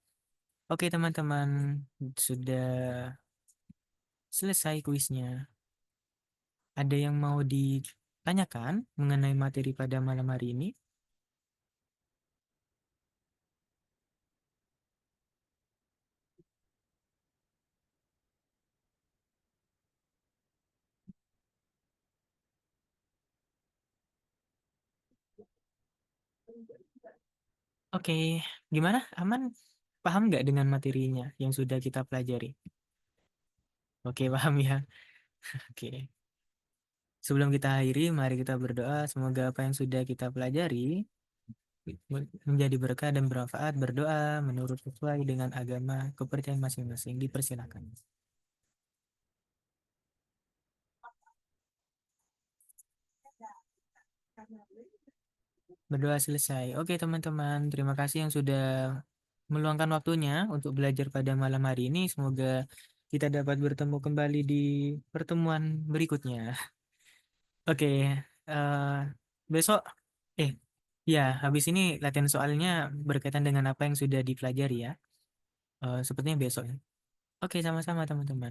Oke teman-teman, sudah selesai kuisnya. Ada yang mau ditanyakan mengenai materi pada malam hari ini? Oke, gimana? Aman? Paham nggak dengan materinya yang sudah kita pelajari? Oke, paham ya. Oke. Sebelum kita akhiri, mari kita berdoa. Semoga apa yang sudah kita pelajari menjadi berkah dan bermanfaat. Berdoa menurut sesuai dengan agama kepercayaan masing-masing. Dipersilakan. Berdoa selesai. Oke teman-teman, terima kasih yang sudah meluangkan waktunya untuk belajar pada malam hari ini. Semoga kita dapat bertemu kembali di pertemuan berikutnya. Oke, eh, besok, eh, ya habis ini latihan soalnya berkaitan dengan apa yang sudah dipelajari ya. Sepertinya besok ya. Oke, sama-sama teman-teman.